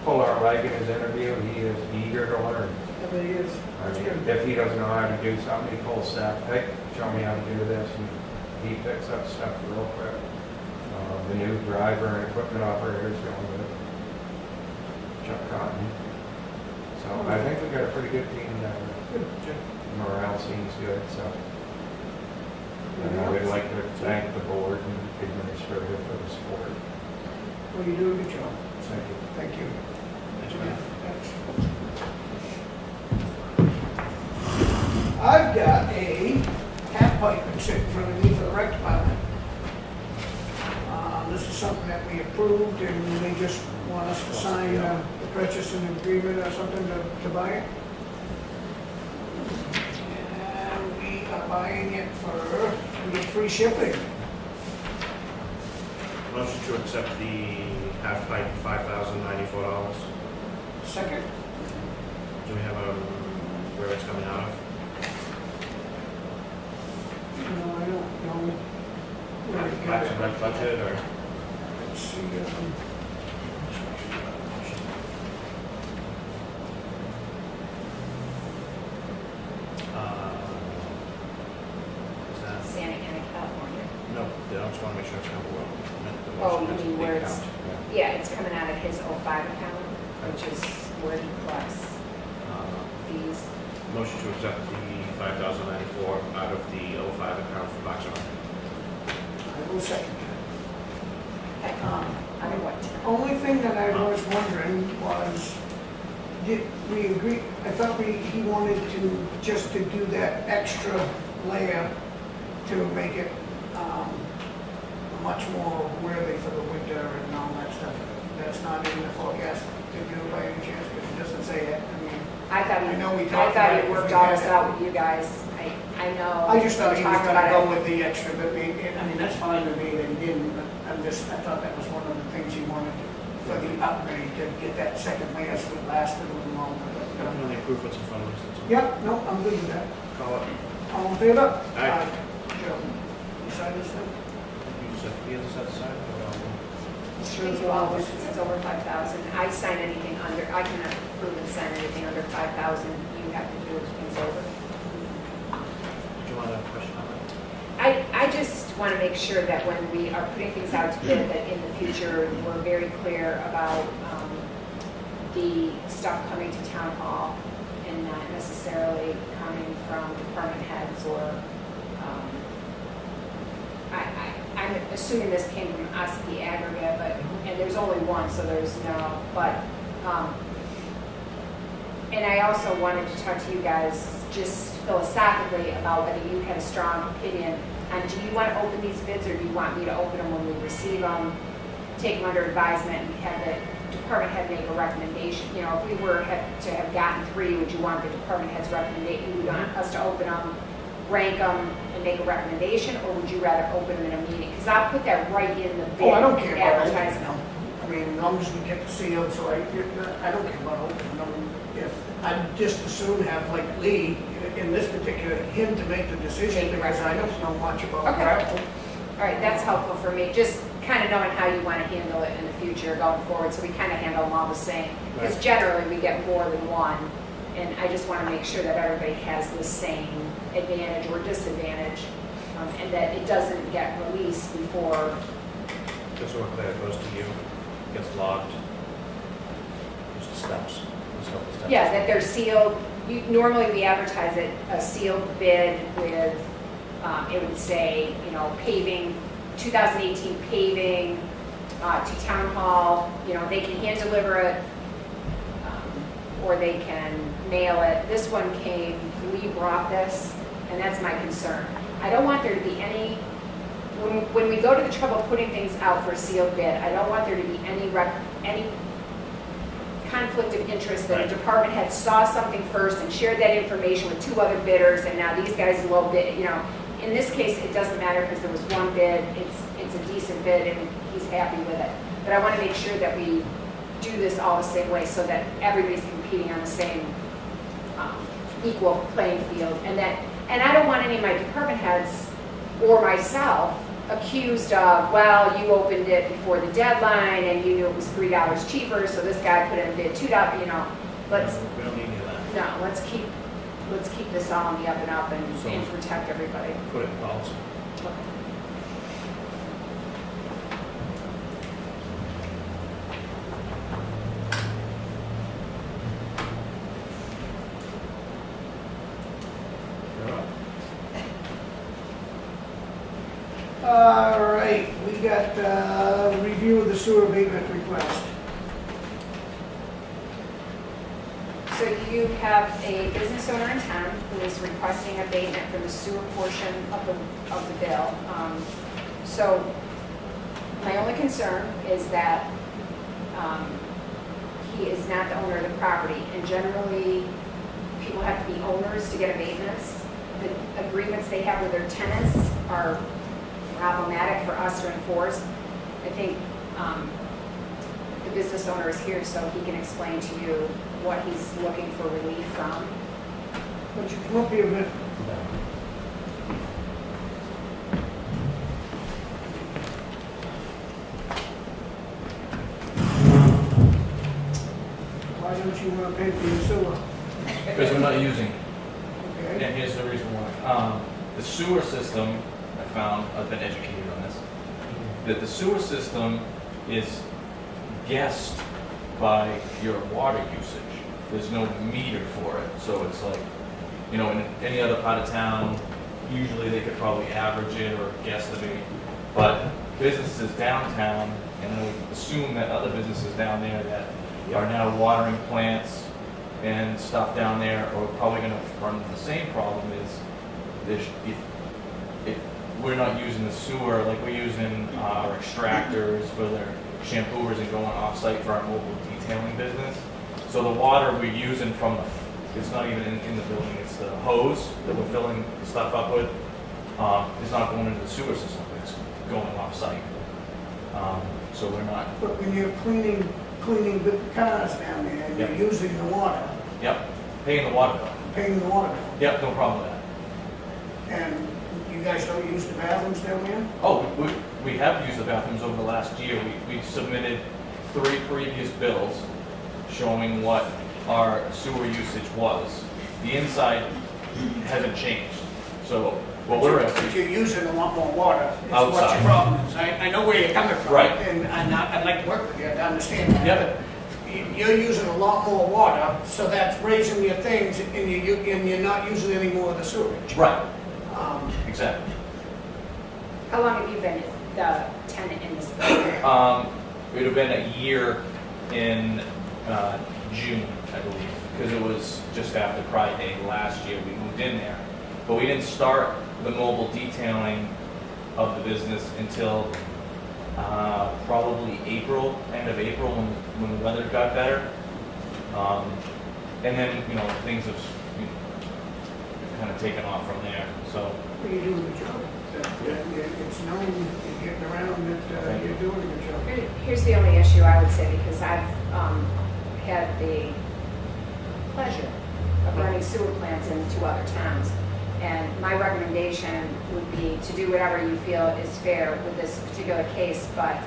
pull our leg in his interview, he is eager to learn. Every year. I mean, if he doesn't know how to do something, he pulls staff, hey, show me how to do this, and he picks up stuff real quick. The new driver and equipment operator is going with Chuck Cotton. So I think we've got a pretty good team down there. Morale seems good, so. And I would like to thank the board and administrator for the support. Well, you do a good job. Thank you. Thank you. Thanks, Brian. I've got a half pipe that's sitting in front of me for the rec department. This is something that we approved, and they just want us to sign the purchasing agreement or something to buy it. And we are buying it we get free shipping. Motion to accept the half pipe, $5,094. Second? Do we have where it's coming out of? No, I don't know. Where to get Parks it. and Rec budget, or? Let's see, Is that? Santa Ana, California. No, I just want to make sure it's coming well. Oh, you mean where it's, Yeah. yeah, it's coming out of his 05 account, which is where he collects fees. Motion to accept the $5,094 out of the 05 account for Parks and Rec. I will second that. Okay. I mean, what? Only thing that I was wondering was, did we agree, I thought he wanted to, just to do that extra layer to make it much more worthy for the winter and all that stuff. That's not in the forecast to do by any chance, because it doesn't say it. I mean, I know we thought talked about it he worked because we all had this it. out with you guys. I know. I just thought we he was talked gonna about go it. with the extra, but I mean, that's fine with me that he didn't, but I thought that was one of the things he wanted for the upgrade, to get that second layer so it lasted a little longer. But, On the improvements in front of us, that's all. Yep, no, I'm good with that. Call it. All in favor? Aye. Joe, you sign this thing? You just have to be on the other side, or? Thank you all, because it's over 5,000. I sign anything under, I cannot approve and sign anything under 5,000. You have to do things over. Did you want a question on that? I just want to make sure that when we are putting things out to bid, that in the future, we're very clear about the stuff coming to town hall and not necessarily coming from department heads or, I'm assuming this came from us, the aggregate, but, and there's only one, so there's no, but, and I also wanted to talk to you guys just philosophically about whether you had a strong opinion on, do you want to open these bids, or do you want me to open them when we receive them, take them under advisement, and have the department head make a recommendation? You know, if we were to have gotten 3, would you want the department head's recommendation, you would want us to open them, rank them, and make a recommendation, or would you rather open them in a meeting? Because I'll put that right in the bid Oh, I don't care about opening advertisement. them. I mean, as long as we get the seal, so I don't care about opening them. If, I'd just as soon have like Lee, in this particular, him to make the decision, because I don't know much about Okay. gravel. All right, that's helpful for me, just kind of knowing how you want to handle it in the future going forward, so we kind of handle them all the same. Because Right. generally, we get more than one, and I just want to make sure that everybody has the same advantage or disadvantage, and that it doesn't get released before. Just so we're clear, it goes to you, gets logged. Just the steps. Let's go with the steps. Yeah, that they're sealed. Normally, we advertise it, a sealed bid with, it would say, you know, paving, 2018 paving, to Town Hall. You know, they can hand deliver it, or they can mail it. This one came, Lee brought this, and that's my concern. I don't want there to be any, when we go to the trouble of putting things out for a sealed bid, I don't want there to be any conflict of interest that a department head saw something first and shared that information with 2 other bidders, and now these guys low bid, you know. In this case, it doesn't matter because there was 1 bid, it's a decent bid, and he's happy with it. But I want to make sure that we do this all the same way so that everybody's competing on the same equal playing field. And I don't want any of my department heads or myself accused of, well, you opened it before the deadline and you knew it was $3 cheaper, so this guy put in a bid $2, you know. Let's, We don't need any of that. no, let's keep this all on the up and up and protect everybody. Put it in policy. All right, we got review of the sewer abatement request. So you have a business owner in town who is requesting abatement for the sewer portion of the bill. So my only concern is that he is not the owner of the property. And generally, people have to be owners to get abatements. The agreements they have with their tenants are problematic for us to enforce. I think the business owner is here so he can explain to you what he's looking for relief from. Would you come up here a minute? Why don't you want to pay for your sewer? Because we're not using it. Okay. And here's the reason why. The sewer system, I found, I've been educated on this, that the sewer system is guessed by your water usage. There's no meter for it. So it's like, you know, in any other part of town, usually they could probably average it or guesstimate. But businesses downtown, and I would assume that other businesses down there that are now watering plants and stuff down there are probably going to run into the same problem is if we're not using the sewer, like we're using our extractors for their shampooers and going off-site for our mobile detailing business. So the water we're using from it's not even in the building, it's the hose that we're filling the stuff up with, is not going into the sewer system, it's going off-site. So we're not, But when you're cleaning the cars down there and you're Yep. using the water, yep, paying the water bill. paying the water bill, Yep, no problem with that. and you guys don't use the bathrooms down there? Oh, we have used the bathrooms over the last year. We submitted 3 previous bills showing what our sewer usage was. The inside hasn't changed. So what we're But asking, you're using a lot more water, is what Outside. your problem is. I know where you're coming from. Right. And I'd like to work with you to understand that. Yep. But you're using a lot more water, so that's raising your things, and you're not using any more of the sewage. right, Um, exactly. How long have you been the tenant in this building? It would have been a year in June, I believe, because it was just after Pride Day last year we moved in there. But we didn't start the mobile detailing of the business until probably April, end of April, when the weather got better. And then, you know, things have kind of taken off from there, so. You're doing a good job. It's known, you're getting around that you're doing a good job. Here's the only issue I would say, because I've had the pleasure of running sewer plants in 2 other towns. And my recommendation would be to do whatever you feel is fair with this particular case, but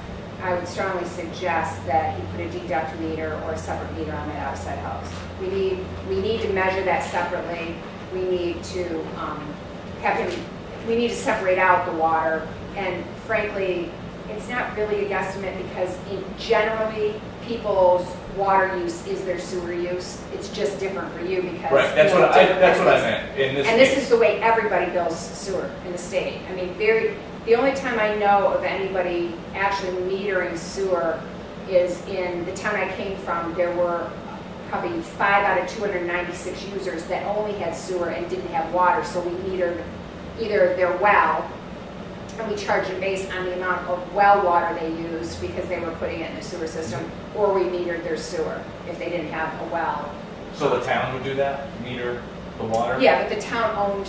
I would strongly suggest that he put a deduct meter or a separate meter on that outside house. We need to measure that separately. We need to we need to separate out the water. And frankly, it's not really a guesstimate because generally people's water use is their sewer use. It's just different for you because. Right, that's what I meant in this And this case. is the way everybody bills sewer in the state. I mean, The only time I know of anybody actually metering sewer is in the town I came from. There were probably 5 out of 296 users that only had sewer and didn't have water, so we metered either their well, and we charged them based on the amount of well water they used because they were putting it in the sewer system, or we metered their sewer if they didn't have a well. So the town would do that, meter the water? Yeah, but the town owned,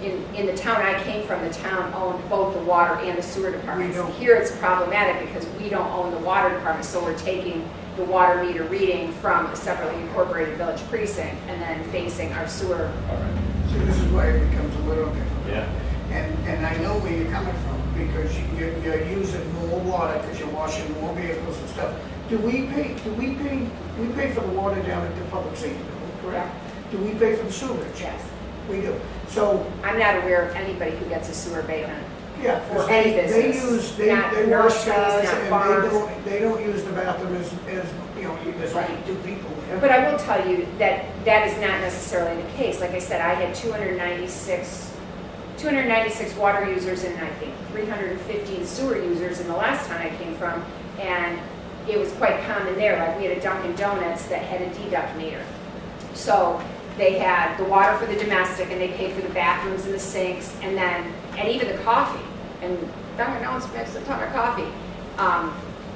in the town I came from, the town owned both the water and the sewer departments. We don't. Here it's problematic because we don't own the water department, so we're taking the water meter reading from a separately incorporated village precinct and then facing our sewer. All right. See, this is why it becomes a little difficult. Yeah. And I know where you're coming from, because you're using more water, because you're washing more vehicles and stuff. We pay for the water down at the public safety building, correct? Do we pay for the sewage? Yes. We do. So, I'm not aware of anybody who gets a sewer abatement. yeah, For 'cause any they business, use, not they wash nurseries, cars, not and farms. they don't use the bathroom as, you know, there's only Right. 2 people there. But I will tell you that that is not necessarily the case. Like I said, I had 296 water users and I think 315 sewer users in the last town I came from, and it was quite common there. Like we had a Dunkin' Donuts that had a deduct meter. So they had the water for the domestic and they paid for the bathrooms and the sinks and even the coffee. And Dunkin' Donuts makes a ton of coffee.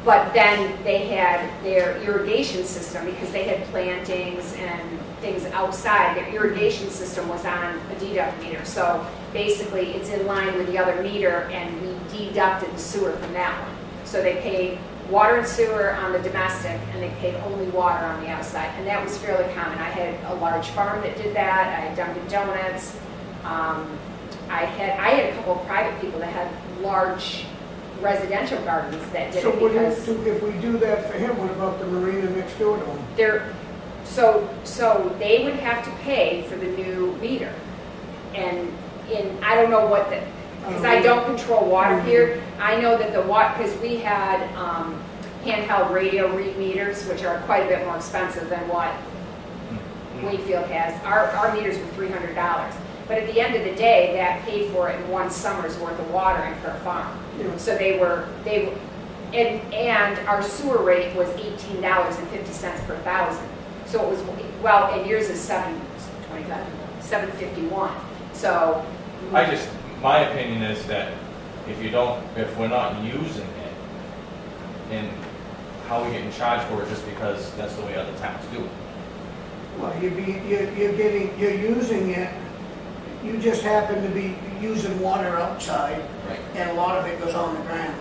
But then they had their irrigation system because they had plantings and things outside. Their irrigation system was on a deduct meter. So basically it's in line with the other meter and we deducted the sewer from that one. So they paid water and sewer on the domestic and they paid only water on the outside. And that was fairly common. I had a large farm that did that. I had Dunkin' Donuts. I had a couple of private people that had large residential gardens that did So it what because if we do that for him, what about the marina next door to him? so they would have to pay for the new meter. And I don't know what the, because I don't control water here. I know that the water, because we had handheld radio read meters, which are quite a bit more expensive than what Wakefield has. Our meters were $300. But at the end of the day, that paid for it in one summer's worth of watering for a farm. Yeah. So and our sewer rate was $18.50 per thousand. So it was, well, and yours is $7.51. So. My opinion is that if we're not using it, and how we getting charged for it just because that's the way other towns do it. Well, you're using it, you just happen to be using water outside, Right. and a lot of it goes on the ground.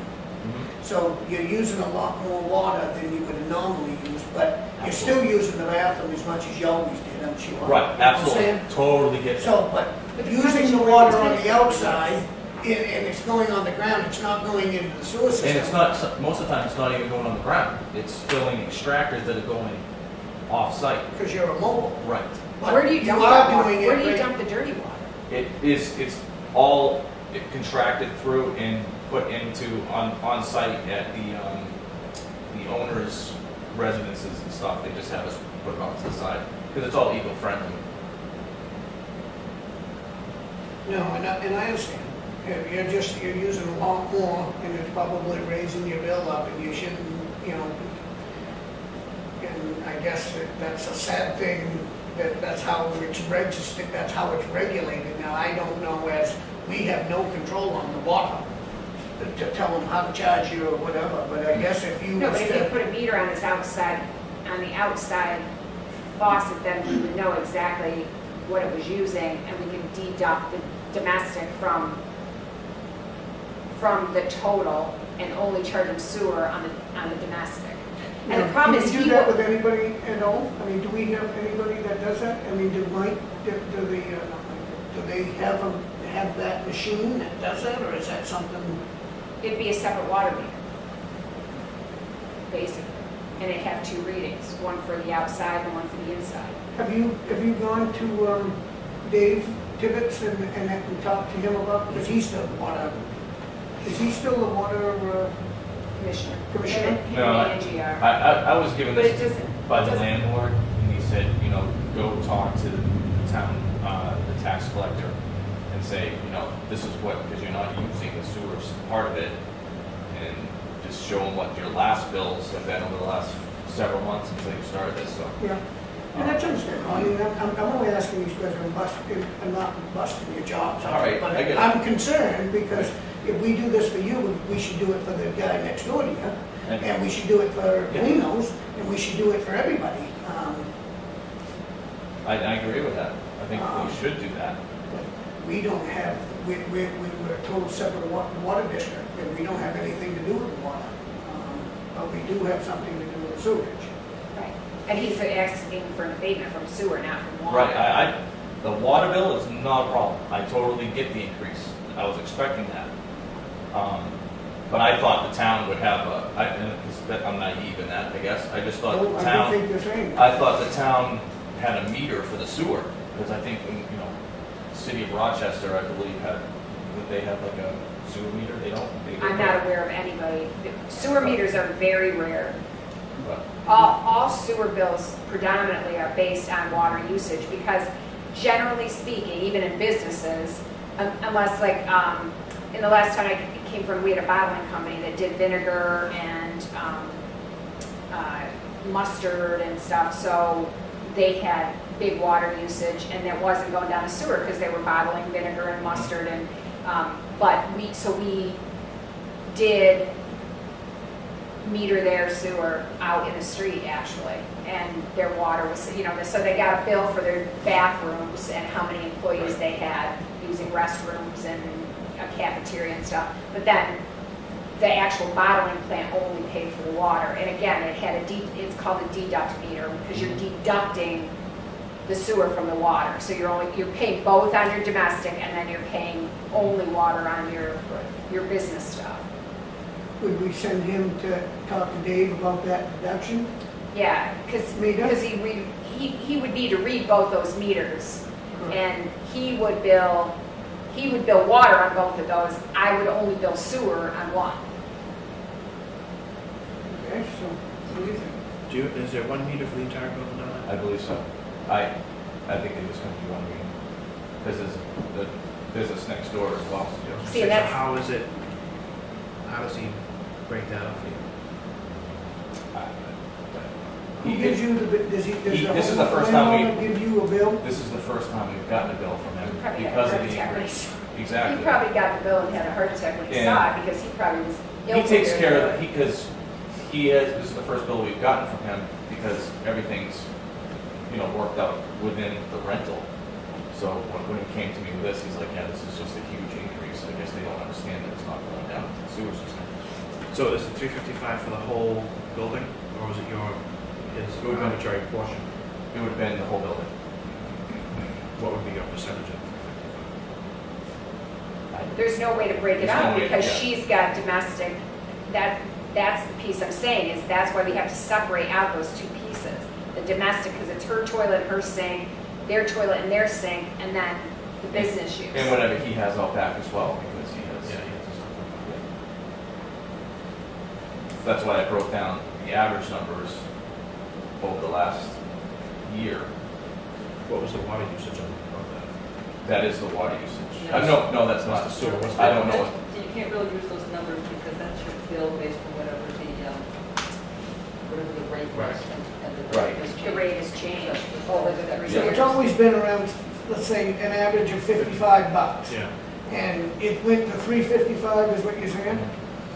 So you're using a lot more water than you would normally use, but you're still using the bathroom as much as you always did, I'm sure. Right, You know what I'm absolutely, saying? totally get that. So, but using the water on the outside, and it's going on the ground, it's not going into the sewer system. And it's not, most of the time, it's not even going on the ground. It's filling extractors that are going off-site. Because you're a mobile. Right. But Where do you dump are that water? doing it Where do you right- dump the dirty water? It's all contracted through and put into on-site at the owner's residences and stuff. They just have us put it off to the side because it's all eco-friendly. No, and I understand. You're using a lot more, and it's probably raising your bill up, and you shouldn't, you know. And I guess that's a sad thing, that's how it's registered, that's how it's regulated. Now, I don't know, as we have no control on the water, to tell them how to charge you or whatever, but I guess if you No, was but if you to, put a meter on the outside faucet, then we would know exactly what it was using, and we could deduct the domestic from the total and only charge them sewer on the domestic. And the problem is do we do that with anybody at all? I mean, do we have anybody that does that? I mean, do they have that machine that does that, or is that something? It'd be a separate water meter, basically. And it'd have 2 readings, one for the outside and one for the inside. Have you gone to Dave Tibbetts and talked to him about, because he's the water, is he still the water Commissioner. Commissioner? Him No, and Angie are. I was given But it this doesn't. by the doesn't- landlord, and he said, go talk to the town, the tax collector, and and say, this is what, because you're not using the sewers part of it, and just show them what your last bills have been over the last several months until you started this, so. Yeah, and that's understandable. I mean, I'm only asking these questions, I'm not busting your jobs. All right, But I get it. I'm concerned because if we do this for you, we should do it for the guy next door to you. And we should do it for Yeah. Lino's, and we should do it for everybody. I agree with that. I think we should do that. We don't have, we're a total separate water district, and we don't have anything to do with the water. But we do have something to do with sewage. Right. And he's asking for an abatement from sewer, not from water. Right, the water bill is not a problem. I totally get the increase. I was expecting that. But I thought the town would have I'm naive in that, I guess. I just thought Oh, the I town, think you're saying. I thought the town had a meter for the sewer, because I think, the city of Rochester, I believe, would they have like a sewer meter? They don't? I'm not aware of anybody. Sewer meters are very rare. But- All sewer bills predominantly are based on water usage because generally speaking, even in businesses, unless like, in the last time I came from, we had a bottling company that did vinegar and mustard and stuff, so they had big water usage and that wasn't going down the sewer because they were bottling vinegar and mustard and, but we did meter their sewer out in the street actually, and their water was, so they got a bill for their bathrooms and how many employees they had using restrooms and a cafeteria and stuff, but then the actual bottling plant only paid for the water, and again, it had it's called a deduct meter, because you're deducting the sewer from the water, so you're paying both on your domestic, and then you're paying only water on your business stuff. Would we send him to talk to Dave about that deduction? Yeah, because he would need to read both those meters, and he would bill water on both of those. I would only bill sewer on one. Okay, so what do you think? Is there one meter for the entire building now? I believe so. I think they just come to one meeting, because there's the business next door as well. See, So that's- how does he break that up for you? Who gives you does This is the first time landowner give you a bill? This is the first time we've gotten a bill from him He probably had a because of heart the attack when he increase. saw it. He Exactly. probably got the bill and had a heart attack when he Yeah. saw it, because he probably was ill. He takes care of it, because this is the first bill we've gotten from him, because everything's, worked out within the rental. So when he came to me with this, he's like, yeah, this is just a huge increase. I guess they don't understand that it's not going down to the sewer system. So is it $355 for the whole building, or was it his arbitrary portion? It would have been the whole building. What would be your percentage of There's no way to break it There's no out, way to- because yeah. she's got domestic. That's the piece I'm saying, is that's why we have to separate out those two pieces. The domestic, because it's her toilet, her sink, their toilet and their sink, and then the business use. And whatever he has out back as well, because he has. Yeah, he has his stuff like that. That's why I broke down the average numbers over the last year. What was the water usage of that? That is the water usage. Yes. No, that's not. That's the sewer. What's I don't know. So you can't really use those numbers because that's your bill based on whatever the rate was. Right. and the Right. rate has The changed. rate has changed over the 3 So years. it's always been around, let's say, an average of $55. Yeah. And it went to $355 is what you're saying?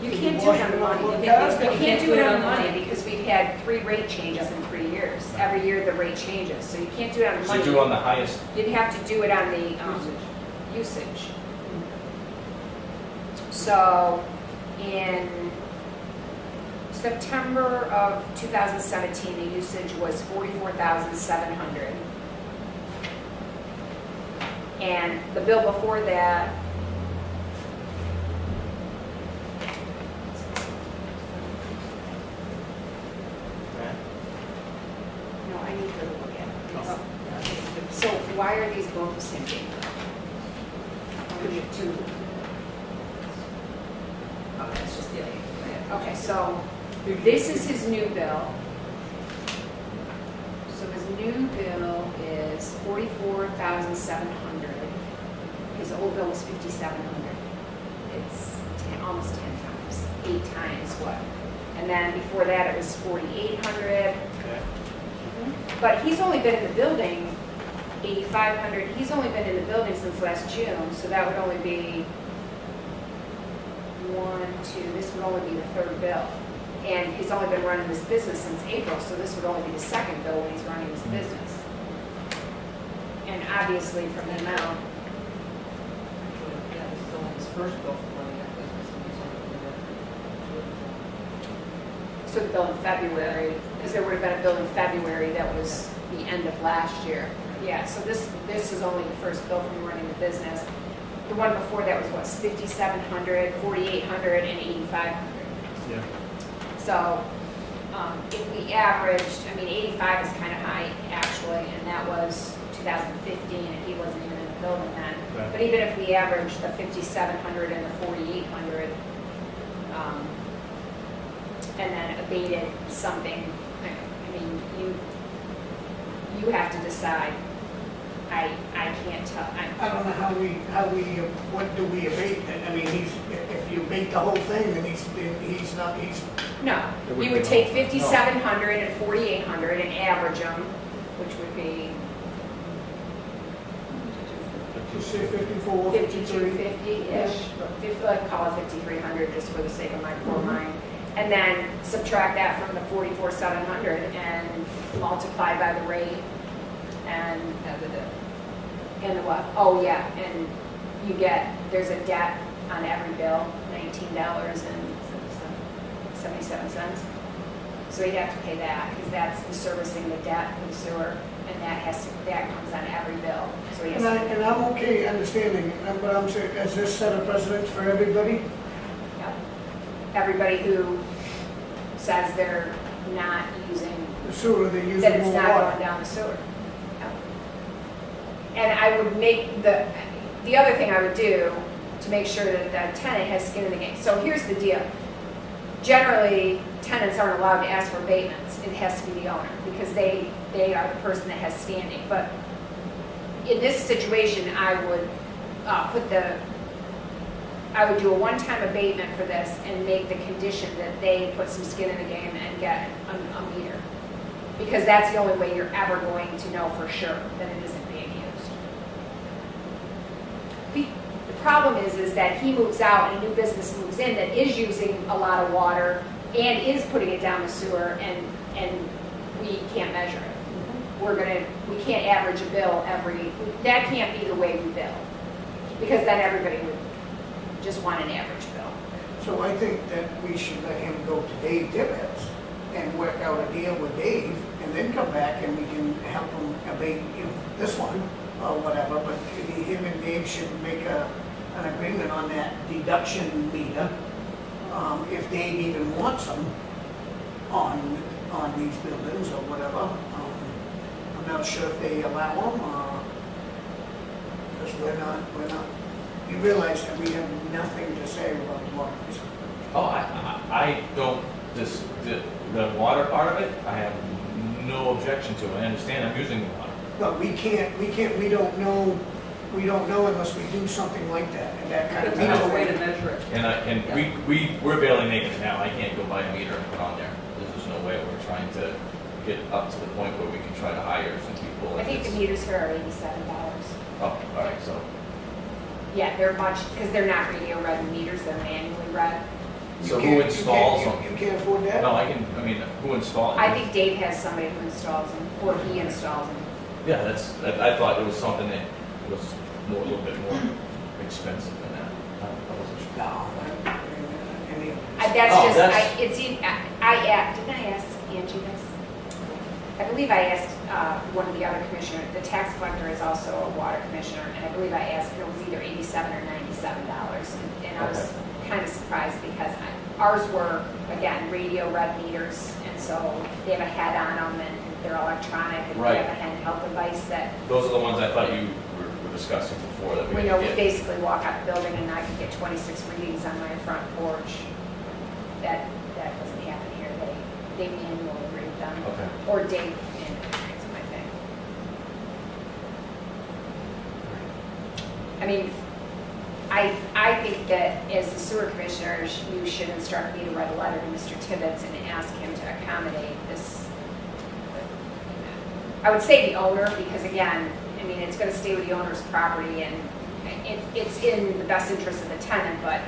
You can't do it on money. You can't do it on money because we've had 3 rate changes in 3 years. Every year the rate changes, so you can't do it on So money. do on the highest, You'd have to do it on the usage. So in September of 2017, the usage was 44,700. And the bill before that, no, I need to look at it. So why are these both the same thing? Two. Oh, that's just the other. Okay, so this is his new bill. So his new bill is 44,700. his old bill was 5,700. It's almost 10 times, 8 times what. And then before that, it was 4,800. Okay. But he's only been in the building 8,500. He's only been in the building since last June, so that would only be 1, 2, this would only be the 3rd bill. And he's only been running this business since April, so this would only be the 2nd bill when he's running this business. And obviously from the amount, Actually, yeah, this is only his first bill for running that business, and he's only been there for so the bill in February, because there would have been a bill in February that was the end of last year. Yeah, so this is only the first bill from running the business. The one before that was what, 5,700, 4,800, and 8,500. Yeah. So if we averaged, I mean, 85 is kind of high actually, and that was 2015, and he wasn't even in the building then. Right. But even if we averaged the 5,700 and the 4,800, and then abated something, I mean, you have to decide. I can't tell. I don't know how we, what do we abate? I mean, if you abate the whole thing, then he's not. No, It would you would be take no. 5,700 and 4,800 and average them, which would be You say 54, 53. 5250-ish, let's call it 5,300 just for the sake of my poor mind. And then subtract that from the 44,700 and multiply by the rate and the what? Oh, yeah, and you get, there's a debt on every bill, $19.77. So you'd have to pay that, because that's the servicing the debt for the sewer, and that comes on every bill. So he has to. And I'm okay understanding, but I'm saying, as this set of precedents for everybody? Yep. Everybody who says they're not using, The sewer, they use that more it's not water. going down the sewer. Yep. And I would make the other thing I would do to make sure that the tenant has skin in the game. So here's the deal. Generally, tenants aren't allowed to ask for abatements. It has to be the owner, because they are the person that has standing. But in this situation, I would I would do a one-time abatement for this and make the condition that they put some skin in the game and get a meter. Because that's the only way you're ever going to know for sure that it isn't being used. The problem is that he moves out and a new business moves in that is using a lot of water and is putting it down the sewer, and we can't measure it. We can't average a bill that can't be the way we bill. Because then everybody would just want an average bill. So I think that we should let him go to Dave Tibbetts and work out a deal with Dave, and then come back and we can help him abate, this one, or whatever, but him and Dave should make an agreement on that deduction meter, if Dave even wants them on these buildings or whatever. I'm not sure if they allow them, because we're not, you realize that we have nothing to say about the water. Oh, I don't, the water part of it, I have no objection to it. I understand I'm using the water. But we don't know unless we do something like that, and that kind of. There's no way to measure it. And we're barely making it now. I can't go buy a meter and put on there. There's just no way. We're trying to get up to the point where we can try to hire some people. I think the meters here are $87. Oh, all right, so. Yeah, they're much, because they're not radio read meters, they're manually read. So who installs them? You can't afford that? No, who installs them? I think Dave has somebody who installs them, or he installs them. Yeah, I thought it was something that was a little bit more expensive than that. I wasn't sure. No. Didn't I ask Angie this? I believe I asked one of the other commissioners, the tax collector is also a water commissioner, and I believe I asked if it was either $87 or $97. And I was kind of surprised because ours were, again, radio read meters, and so they have a head on them and they're electronic, and Right. they have a handheld device that, Those are the ones I thought you were discussing before that we we had know, to we get. basically walk out the building and I can get 26 readings on my front porch. That doesn't happen here. They manually read them. Okay. Or Dave manually reads them, I think. I mean, I think that as the sewer commissioners, you should instruct me to write a letter to Mr. Tibbetts and ask him to accommodate this. I would say the owner, because again, I mean, it's gonna stay with the owner's property and it's in the best interest of the tenant, but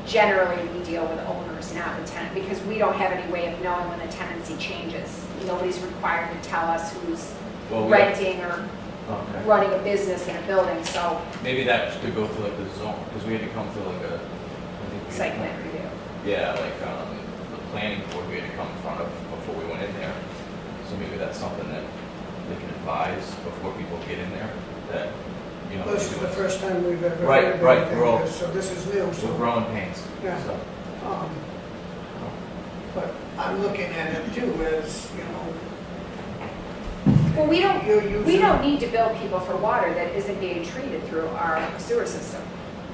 generally we deal with owners, not the tenant, because we don't have any way of knowing when the tenancy changes. Nobody's required to tell us who's Well, renting or Okay. running a business in a building, so Maybe that should go through like the zone, because we had to come through like a, I think we had site to plan come- review. Yeah, like, the planning board we had to come in front of before we went in there. So maybe that's something that they can advise before people get in there, that, you know. This is the first time we've ever Right, heard of right, anything we're all- like this, so this is new, We're so. growing pains. Yeah. So, um, But I'm looking at it too as, Well, we don't, you're using. we don't need to bill people for water that isn't being treated through our sewer system.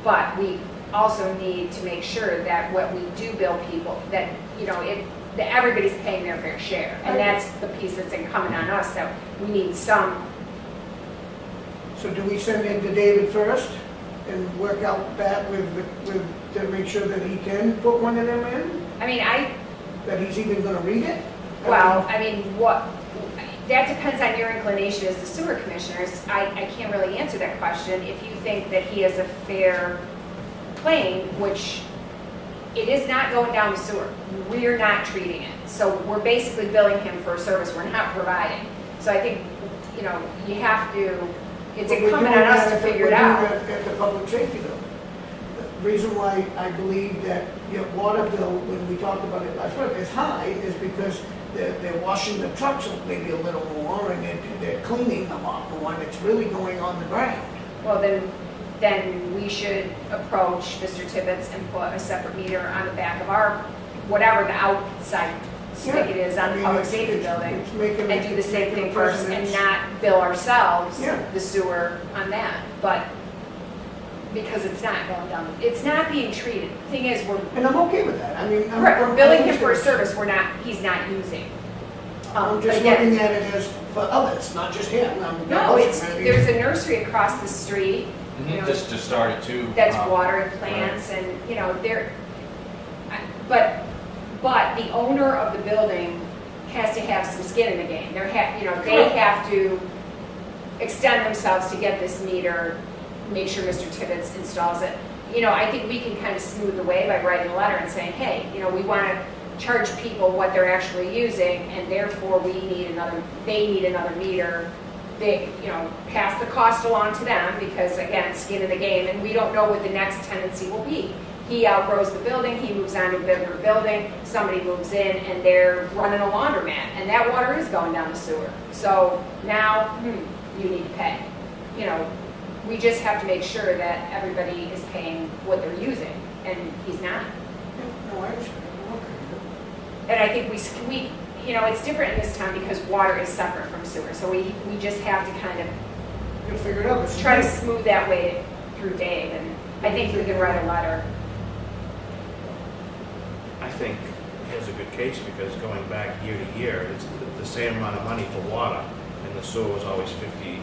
But we also need to make sure that what we do bill people, that, that everybody's paying their fair share. And that's the piece that's incumbent on us, that we need some, So do we send in to David first and work out that to make sure that he can put one of them in? I mean, That he's even gonna read it? that depends on your inclination as the sewer commissioners. I can't really answer that question. If you think that he has a fair claim, which it is not going down the sewer. We're not treating it. So we're basically billing him for a service we're not providing. So I think, you have to, it's But we're incumbent doing on us to that- figure it we're doing out. that At the public safety bill. The reason why I believe that your water bill, when we talked about it last week, is high is because they're washing the trucks maybe a little more and they're cleaning a lot more and it's really going on the ground. Well, then we should approach Mr. Tibbetts and put a separate meter on the back of our, whatever the outside spigot is on the public safety building. It's making And do the same thing a first and precedence. not bill ourselves, Yeah. the sewer on that. But, because it's not going down, it's not being treated. The thing is, And I'm okay with that. I mean, we're billing him for a service. service he's not using. I'm just Again, looking at it as for others, not just him. no, there's a nursery across the street, you know, Just started too. that's watering plants and, but the owner of the building has to have some skin in the game. They have to extend themselves to get this meter, make sure Mr. Tibbetts installs it. I think we can kind of smooth the way by writing a letter and saying, hey, we want to charge people what they're actually using, and therefore they need another meter. They, pass the cost along to them because, again, skin in the game, and we don't know what the next tenancy will be. He outgrows the building, he moves on to a bigger building, somebody moves in, and they're running a laundromat, and that water is going down the sewer. So now, you need to pay. We just have to make sure that everybody is paying what they're using, and he's not. No, I understand. And I think we it's different in this town because water is separate from sewer. So we just have to kind of You'll figure it out. It's try to new. smooth that way through Dave, and I think we can write a letter. I think he has a good case because going back year to year, it's the same amount of money for water, and the sewer was always $50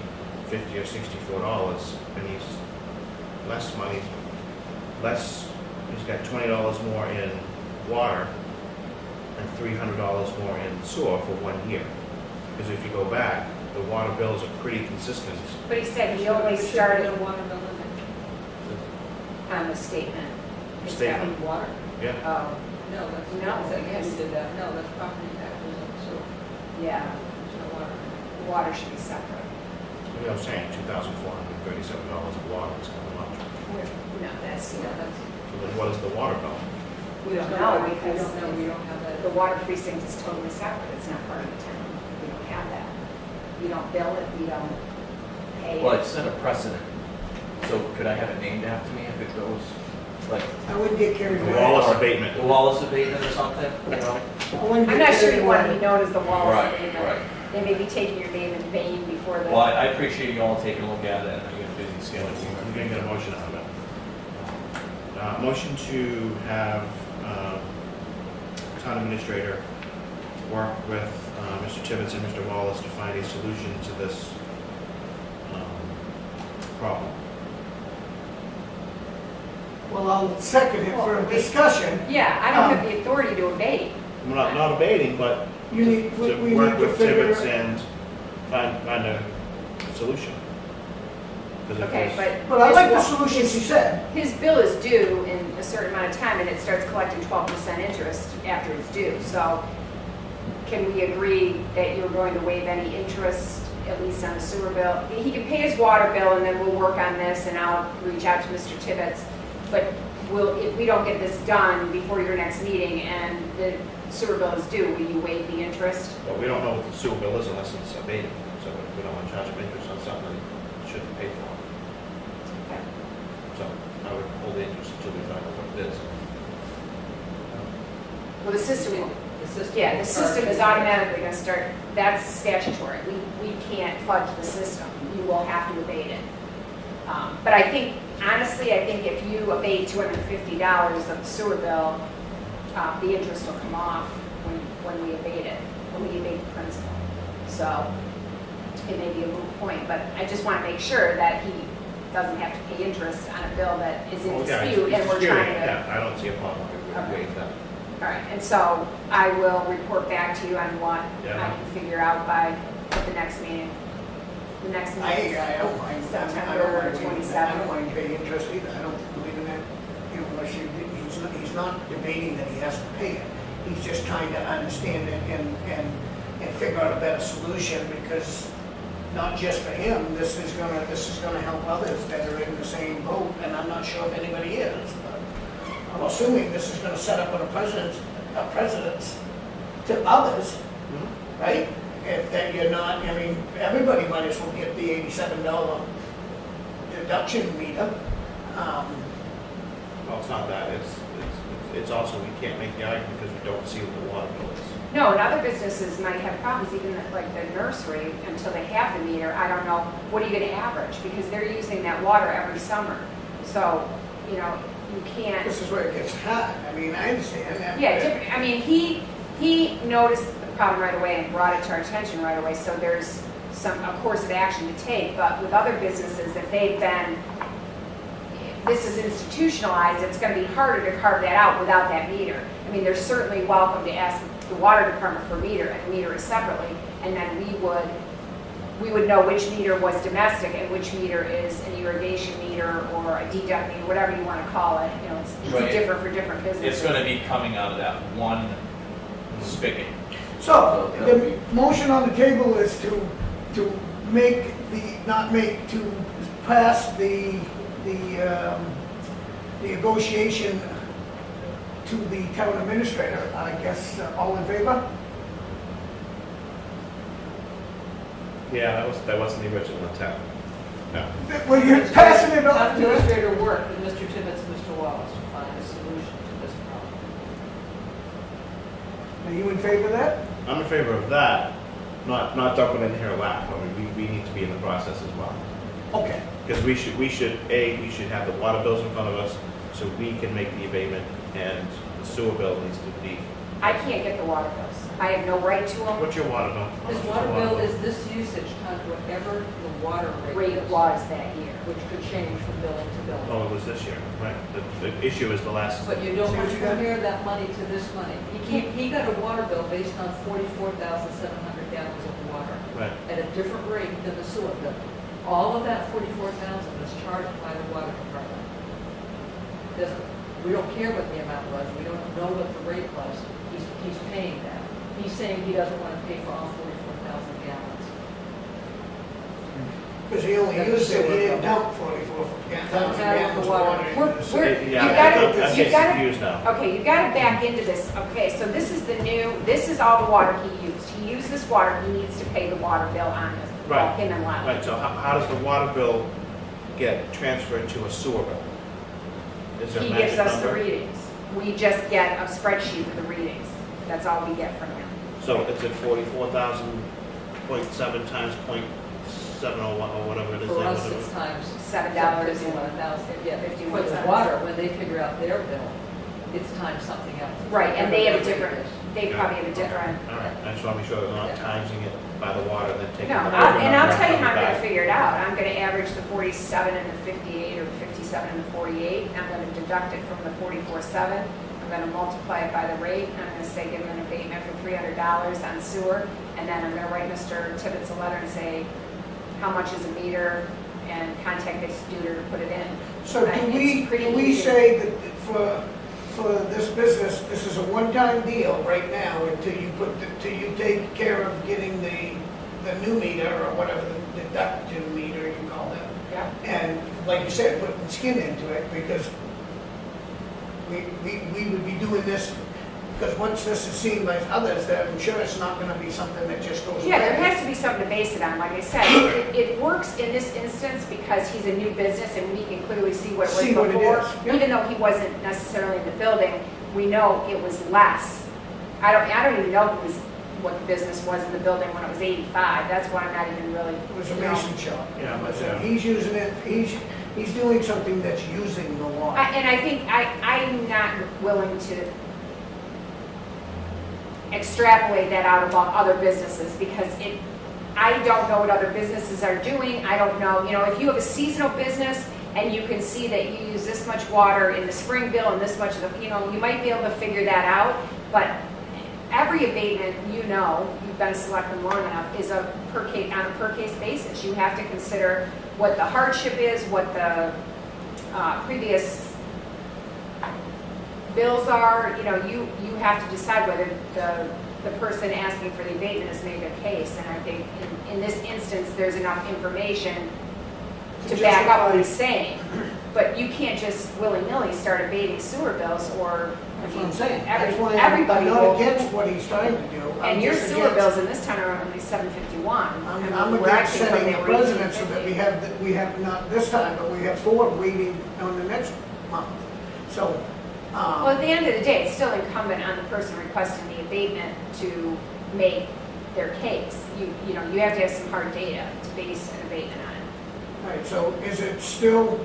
or $64, and he's he's got $20 more in water and $300 more in sewer for 1 year. Because if you go back, the water bills are pretty consistent. But he said he only started The water bill limit. on the statement. Is Statement. that- Water? Yeah. Oh, No, that's. No, that's- I guess. we did that. No, that's property taxes and sewer. yeah, There's no water. water should be separate. You know what I'm saying, $2,437 of water is coming up. No, that's, Yeah, that's. So then what is the water bill? we don't there's know no- because We don't know, we don't have the that. water precinct is totally separate. It's not part of the town. We don't have that. We don't bill it, we don't pay Well, it. it set a precedent. So could I have it named after me if it goes, like, I wouldn't get carried The away. Wallace abatement. the Wallace abatement or something, I wouldn't I'm get not sure carried you want to away. be known as the Wallace Right, Abatement. right. They may be taking your name in vain before the. Well, I appreciate you all taking a look at it, and I got a busy schedule. I'm gonna get a motion out of it. Motion to have town administrator work with Mr. Tibbetts and Mr. Wallace to find a solution to this problem. Well, I'll second it for a discussion. Yeah, I don't have the authority to abate. We're not abating, but You need, we to need work to with figure. Tibbetts and find a solution. 'Cause if Okay, there's- but. But I like the his- solution she said. His bill is due in a certain amount of time, and it starts collecting 12% interest after it's due. So can we agree that you're going to waive any interest, at least on the sewer bill? He can pay his water bill, and then we'll work on this, and I'll reach out to Mr. Tibbetts. But if we don't get this done before your next meeting and the sewer bill is due, will you waive the interest? But we don't know what the sewer bill is unless it's abated, so we don't want to charge them interest on something that shouldn't pay for. Okay. So I would hold the interest until we find out what it is. Well, the system will. The system. Yeah, the will system start- is automatically going to start, that's statutory. We can't fudge the system. You will have to abate it. But I think, honestly, I think if you abate $250 of the sewer bill, the interest will come off when we abate it, when we abate the principal. So it may be a moot point, but I just want to make sure that he doesn't have to pay interest on a bill that is in Oh, yeah, dispute it's and we're disputed. trying to. Yeah, I don't see a problem if we Okay. waive that. All right, and so I will report back to you on what Yeah. I can figure out by the next meeting. The next meeting. I don't mind, September I 27th. don't mind paying interest either, I don't believe in that, you know, unless you, he's not debating that he has to pay it. He's just trying to understand it and figure out a better solution, because not just for him, this is gonna help others that are in the same boat, and I'm not sure if anybody is, but I'm assuming this is gonna set up a precedence to others, right? If that you're not, I mean, everybody might as well get the $87 deduction meter. Well, it's not that, it's also, we can't make the argument because we don't see what the water bill is. No, and other businesses might have problems, even like the nursery, until they have the meter. I don't know, what are you gonna average? Because they're using that water every summer. So, you know, you can't. This is where it gets hard. I mean, I understand that. Yeah, different, I mean, he noticed the problem right away and brought it to our attention right away, so there's a course of action to take. But with other businesses, if this is institutionalized, it's gonna be harder to carve that out without that meter. I mean, they're certainly welcome to ask the water department for meter it separately, and then we would know which meter was domestic and which meter is an irrigation meter or a deduct meter, whatever you wanna call it. You know, it's Right. different for different businesses. It's gonna be coming out of that one spigot. So, the motion on the table is to pass the negotiation to the town administrator. I guess, all in favor? Yeah, that wasn't the original intent. No. Well, you're passing it on. Administrator work with Mr. Tibbetts and Mr. Wallace to find a solution to this problem. Are you in favor of that? I'm in favor of that, not dumping in here lap. I mean, we need to be in the process as well. Okay. Because we should have the water bills in front of us so we can make the abatement, and the sewer bill needs to be. I can't get the water bills. I have no right to them. What's your water bill? How His much is water your bill is this usage times whatever the water rate Rate is, was that year. which could change from billing to billing. Oh, it was this year, right? The issue is the last. But you don't See what want to you got? compare that money to this money. He got a water bill based on 44,700 gallons of water Right. at a different rate than the sewer bill. All of that 44,000 was charged by the water department. We don't care what the amount was, we don't know what the rate was, he's paying that. He's saying he doesn't want to pay for all 44,000 gallons. Because he only used it, he didn't dump 44,000 Doesn't matter gallons of what the water. water- into the We're- city. Yeah, you gotta- I'm you getting gotta- confused now. Okay, you gotta back into this. Okay, so this is all the water he used. He used this water, he needs to pay the water bill on this, Right. him and Lyle. Right, so how does the water bill get transferred to a sewer bill? Is there a He magic gives us the number? readings. We just get a spreadsheet with the readings. That's all we get from him. So it's at 44,000.7 times .701 or whatever it is. For there, us, whatever. it's times $7 and 51,000, yeah, 51 for the cents. water, when they figure out their bill, it's times something else. Right, and they have a Whatever different, rate it they probably have a different. All right, I just want to be sure that we're not timesing it by the water, then taking. No, the and I'll tell you how I'm back. gonna figure it out. I'm gonna average the 47 and the 58, or 57 and the 48. I'm gonna deduct it from the 44.7. I'm gonna multiply it by the rate. I'm gonna say give them an abatement for $300 on sewer. And then I'm gonna write Mr. Tibbetts a letter and say, how much is a meter? And contact the distributor to put it in. So And do it's pretty we easy. say that for this business, this is a one-time deal right now until you take care of getting the new meter or whatever, the deductive meter you call it? Yeah. And like you said, putting skin into it, because we would be doing this, because once this is seen by others, then I'm sure it's not gonna be something that just goes away. Yeah, there has to be something to base it on. Like I said, it works in this instance because he's a new business and we can clearly see what it was See what it before. is, yeah. Even though he wasn't necessarily in the building, we know it was less. I don't even know what the business was in the building when it was 85. That's why I'm not even really. It was a you know. mason shop. Yeah, but, So he's using it, he's doing something that's using the water. And I think I'm not willing to extrapolate that out about other businesses because I don't know what other businesses are doing. I don't know, if you have a seasonal business and you can see that you use this much water in the spring bill and this much, you might be able to figure that out. But every abatement, you've been a selectman long enough, is on a per case basis. You have to consider what the hardship is, what the previous bills are. You have to decide whether the person asking for the abatement has made a case. And I think in this instance, there's enough information to back up what he's saying. But you can't just willy-nilly start abating sewer bills or. That's what I'm saying. Every- That's why everybody I'm not will- against what he's trying to do. I'm And your just sewer against- bills in this town are only $751. I'm Where I against came from, setting they a were precedent so that $18.50. we have not this time, but we have 4 waiting on the next month. So, Well, at the end of the day, it's still incumbent on the person requesting the abatement to make their case. You have to have some hard data to base an abatement on. all right, so is it still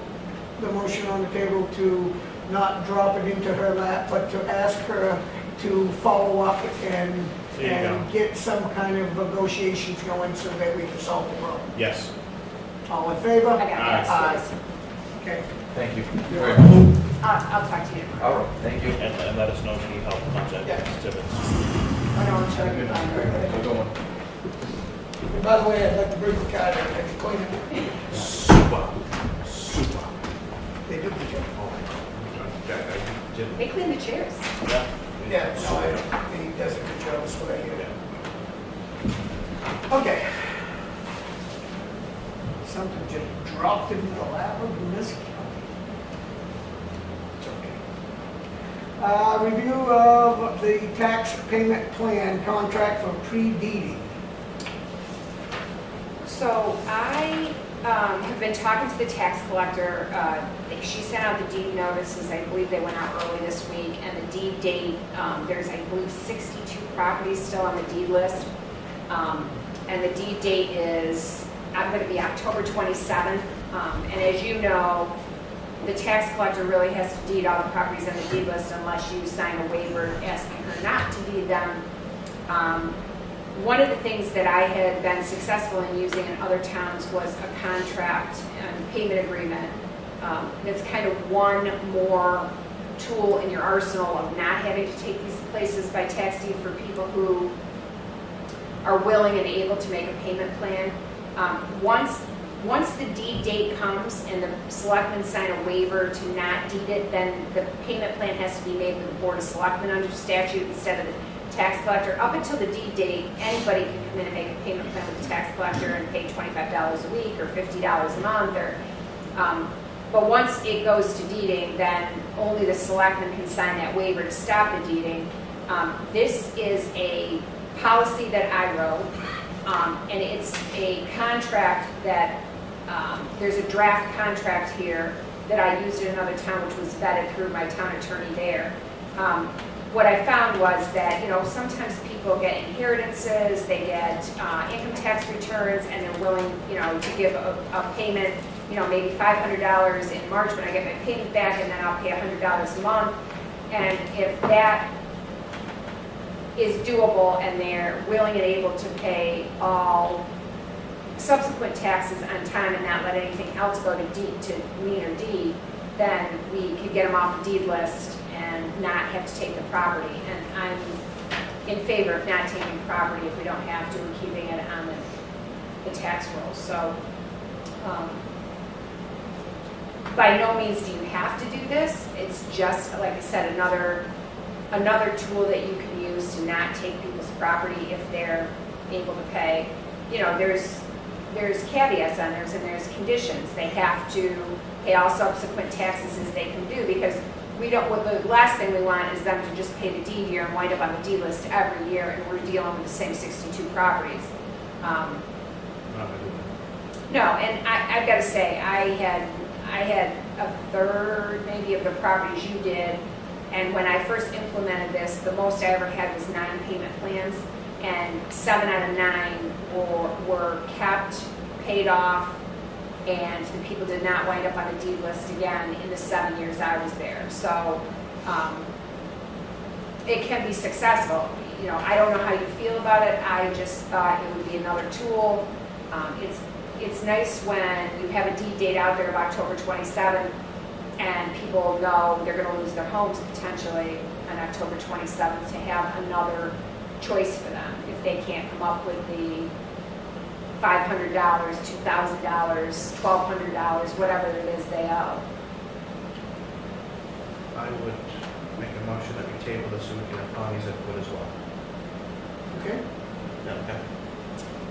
the motion on the table to not drop it into her lap, but to ask her to follow up and There you go. get some kind of negotiations going so that we can solve the problem? Yes. All in favor? I got that. Aye. Okay. Thank you. I'll talk to you tomorrow. All right, thank you. And let us know if you need help, contact Yeah. Mr. Tibbetts. I don't show you. Have a good one. And by the way, I'd like to bring the card in, I can clean it. Super. They do the job. Didn't- They clean the chairs. Yeah. Yeah, no, I don't, he does a good job, that's what I hear. Okay. Something just dropped into the lap of Miss Kelly. It's okay. Review of the tax payment plan contract for pre-deeding. So I have been talking to the tax collector. She sent out the deed notices. I believe they went out early this week. And the deed date, there's, I believe, 62 properties still on the deed list. And the deed date is, I'm going to be October 27th. And as you know, the tax collector really has to deed all the properties on the deed list unless you sign a waiver asking her not to deed them. One of the things that I had been successful in using in other towns was a contract and payment agreement. That's kind of one more tool in your arsenal of not having to take these places by tax deed for people who are willing and able to make a payment plan. Once the deed date comes and the selectmen sign a waiver to not deed it, then the payment plan has to be made with the Board of Selectmen under statute instead of the tax collector. Up until the deed date, anybody can come in and make a payment plan with the tax collector and pay $25 a week or $50 a month. But once it goes to deeding, then only the selectmen can sign that waiver to stop the deeding. This is a policy that I wrote, and it's a contract that, there's a draft contract here that I used in another town, which was vetted through my town attorney there. What I found was that, sometimes people get inheritances, they get income tax returns, and they're willing, to give a payment, maybe $500 in March when I get my payment back, and then I'll pay $100 a month. And if that is doable and they're willing and able to pay all subsequent taxes on time and not let anything else go to deed, to lien or deed, then we could get them off the deed list and not have to take the property. And I'm in favor of not taking property if we don't have to, and keeping it on the tax rolls. So, by no means do you have to do this. It's just, like I said, another tool that you can use to not take people's property if they're able to pay. You know, there's caveats on theirs and there's conditions. They have to pay all subsequent taxes as they can do, because we don't, well, the last thing we want is them to just pay the deed year and wind up on the deed list every year, and we're dealing with the same 62 properties. No, and I've got to say, I had a third maybe of the properties you did, and when I first implemented this, the most I ever had was 9 payment plans, and 7 out of 9 were kept, paid off, and the people did not wind up on the deed list again in the 7 years I was there. So it can be successful. You know, I don't know how you feel about it. I just thought it would be another tool. It's nice when you have a deed date out there of October 27th and people know they're going to lose their homes potentially on October 27th, to have another choice for them if they can't come up with the $500, $2,000, $1,200, whatever it is they owe. I would make a motion that we table this so we can have Connie's input as well. Okay? Is that okay?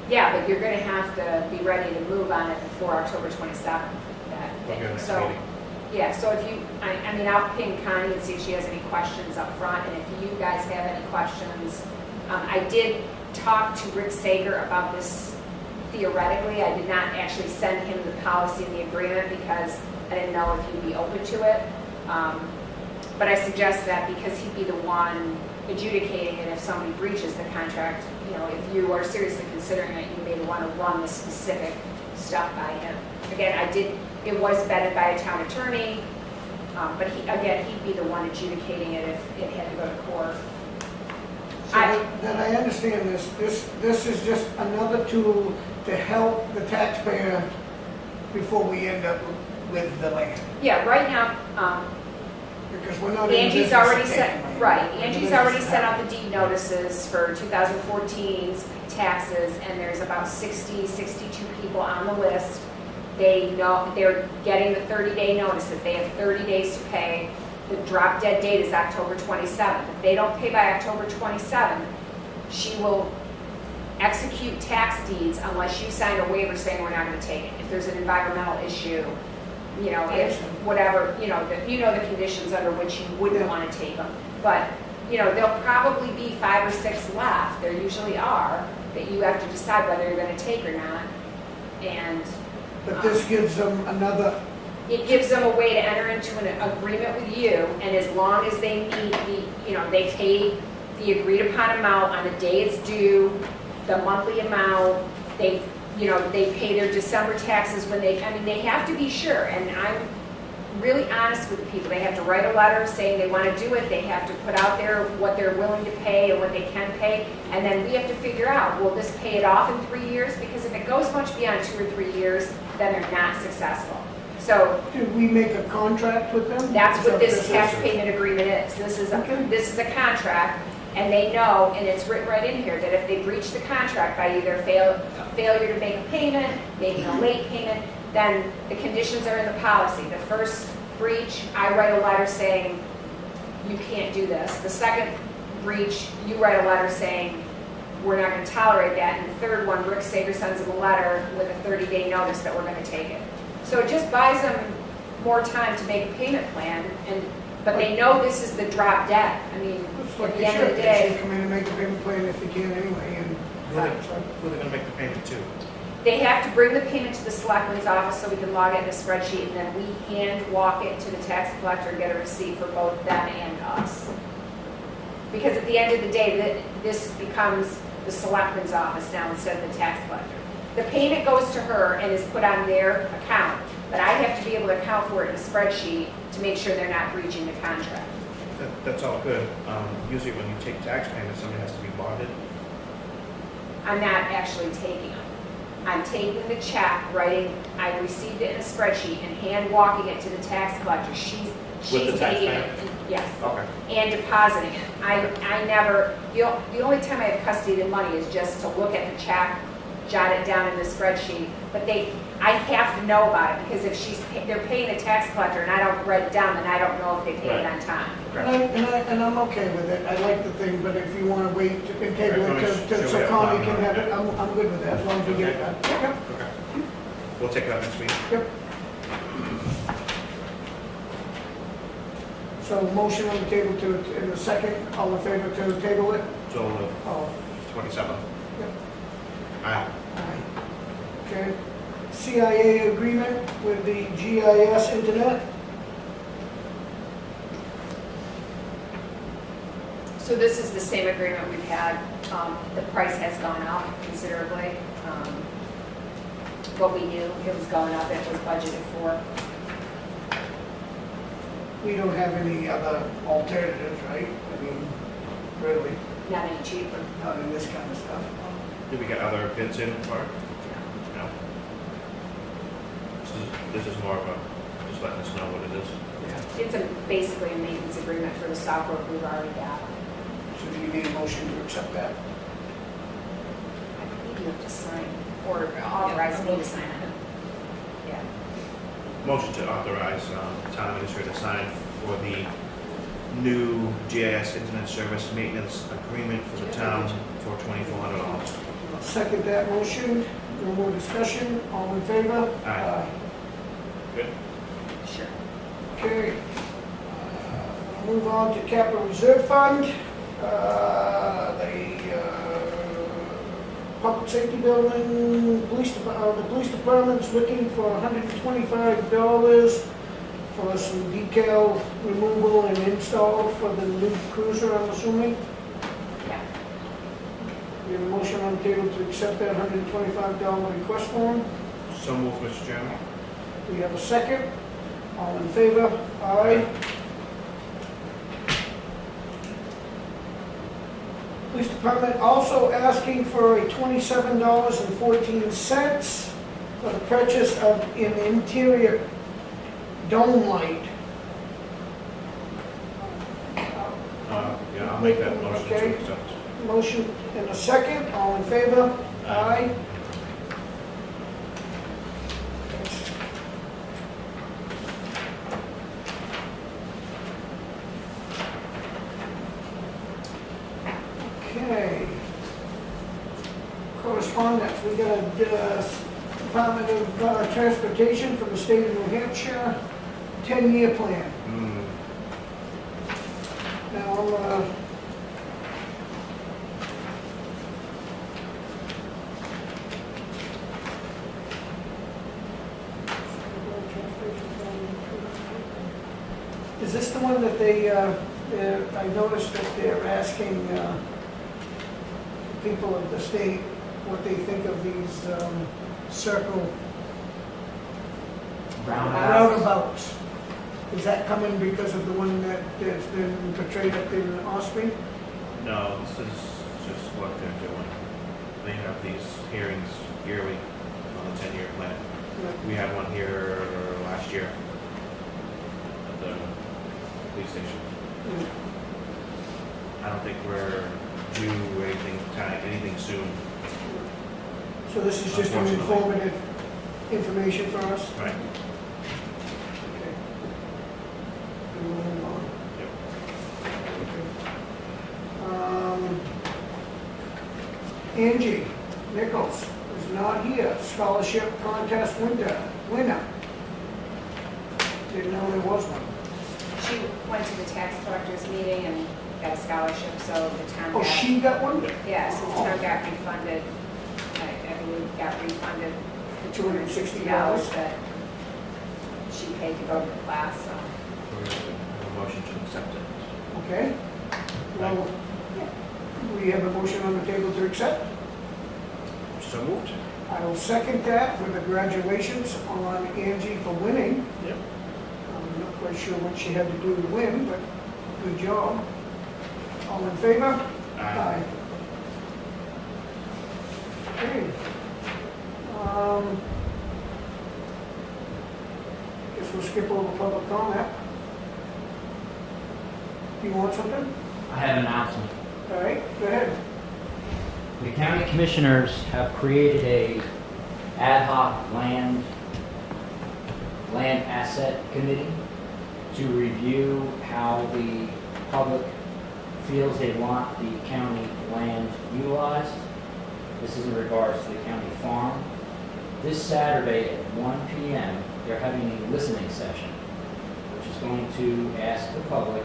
Yeah, but you're going to have to be ready to move on it before October 27th. We'll get next So, meeting. yeah, so if you, I mean, I'll ping Connie and see if she has any questions up front, and if you guys have any questions. I did talk to Rick Sager about this theoretically. I did not actually send him the policy and the agreement because I didn't know if he'd be open to it. But I suggest that because he'd be the one adjudicating it if somebody breaches the contract. You know, if you are seriously considering it, you may want to run the specific stuff by him. Again, it was vetted by a town attorney, but he'd be the one adjudicating it if it had to go to court. So that I understand this is just another tool to help the taxpayer before we end up with the land. Yeah, right now, Because we're not in Angie's business already of sent, taking land. right, We're in Angie's business already of sent out having- the deed notices for 2014's taxes, and there's about 60, 62 people on the list. They know, they're getting the 30-day notices. They have 30 days to pay. The drop dead date is October 27th. If they don't pay by October 27th, she will execute tax deeds unless you sign a waiver saying we're not going to take it. If there's an environmental issue, you know, if whatever, you know the conditions under which you wouldn't want to take them. But, you know, there'll probably be 5 or 6 left. There usually are, that you have to decide whether you're going to take or not. And But this gives them another, it gives them a way to enter into an agreement with you, and as long as they meet the, you know, they pay the agreed upon amount on the day it's due, the monthly amount, they, you know, they pay their December taxes when they, I mean, they have to be sure, and I'm really honest with the people. They have to write a letter saying they want to do it, they have to put out there what they're willing to pay and what they can pay, and then we have to figure out, will this pay it off in 3 years? Because if it goes much beyond 2 or 3 years, then they're not successful. So did we make a contract with them? that's what this Is tax that- payment agreement is. This is Okay. a contract, and they know, and it's written right in here, that if they breach the contract by either failure to make a payment, making a late payment, then the conditions are in the policy. The first breach, I write a letter saying, you can't do this. The second breach, you write a letter saying, we're not going to tolerate that. And the third one, Rick Sager sends them a letter with a 30-day notice that we're going to take it. So it just buys them more time to make a payment plan, but they know this is the drop dead. I mean, It's like at they the end of should, the they day, should come in and make a payment plan if they can anyway, and. Who are they going to make the payment to? they have to bring the payment to the selectman's office so we can log it in a spreadsheet, and then we hand walk it to the tax collector and get a receipt for both them and us. Because at the end of the day, this becomes the selectman's office now instead of the tax collector. The payment goes to her and is put on their account, but I have to be able to account for it in a spreadsheet to make sure they're not breaching the contract. That's all good. Usually when you take tax payments, somebody has to be bonded. I'm not actually taking them. I'm taking the check, I received it in a spreadsheet and hand walking it to the tax collector. She's the tax taking it, payment? yes, Okay. and depositing it. I never, the only time I have custody of the money is just to look at the check, jot it down in the spreadsheet. But I have to know about it, because if they're paying the tax collector and I don't write it down, then I don't know if they paid it on time. And I'm okay with it, I like the thing, but if you wanna wait and table it so Connie can have it, I'm good with that, as long as we get it done. Yep. Okay. We'll take it up next week. Yep. So motion on the table in a second, all in favor to table it? Till the Oh, 27th. Yep. Aye. aye. Okay. CIA agreement with the GIS internet? So this is the same agreement we've had. The price has gone up considerably. What we knew, it was going up, it was budgeted for. We don't have any other alternatives, right? I mean, really, Not any cheaper. not in this kind of stuff. Did we get other bids in for it? No. This is more of a, just letting us know what it is. Yeah. It's basically a maintenance agreement for the software we've already got. So do you need a motion to accept that? I believe you have to sign, or authorize me to sign it. Yeah. Motion to authorize town administrator to sign for the new GIS internet service maintenance agreement for the town for $2,400. Second that motion, no more discussion, all in favor? Aye. Good. Sure. Okay. Move on to capital reserve fund. The public safety building, the police department's looking for $125 for some decal removal and install for the new cruiser, I'm assuming. Yeah. We have a motion on the table to accept that $125 request form. So moved, Mr. Chairman. We have a second. All in favor? Aye. Police Department also asking for a $27.14 for the purchase of an interior dome light. Yeah, I'll make that motion Okay. to accept. Motion and a second. All in favor? Aye. Okay. Correspondence, we got a Department of Transportation from the state of New Hampshire, 10-year plan. Now, is this the one that I noticed that they're asking people of the state what they think of these circle roundabouts? Is that coming because of the one that's been portrayed up in Osprey? No, this is just what they're doing. They have these hearings yearly on the 10-year plan. We had one here last year at the police station. I don't think we're due anything soon. So this is just an Unfortunately. informative information for us? Right. Okay. Moving on. Yep. Okay. Angie Nichols is not here, scholarship contest winner. Didn't know there was one. She went to the tax collector's meeting and got a scholarship, so the town Oh, got, she got one? yeah, so the town got refunded, I believe got refunded the $260 that she paid to go to the class, so. We're going to have a motion to accept it. Okay. Well, we have a motion on the table to accept. So moved. I will second that with the congratulations on Angie for winning. Yep. I'm not quite sure what she had to do to win, but Good job. All in favor? Aye. Okay. Guess we'll skip over public comment. You want something? I have an announcement. All right, go ahead. The county commissioners have created a ad hoc land asset committee to review how the public feels they want the county land utilized. This is in regards to the county farm. This Saturday at 1 p.m., they're having a listening session, which is going to ask the public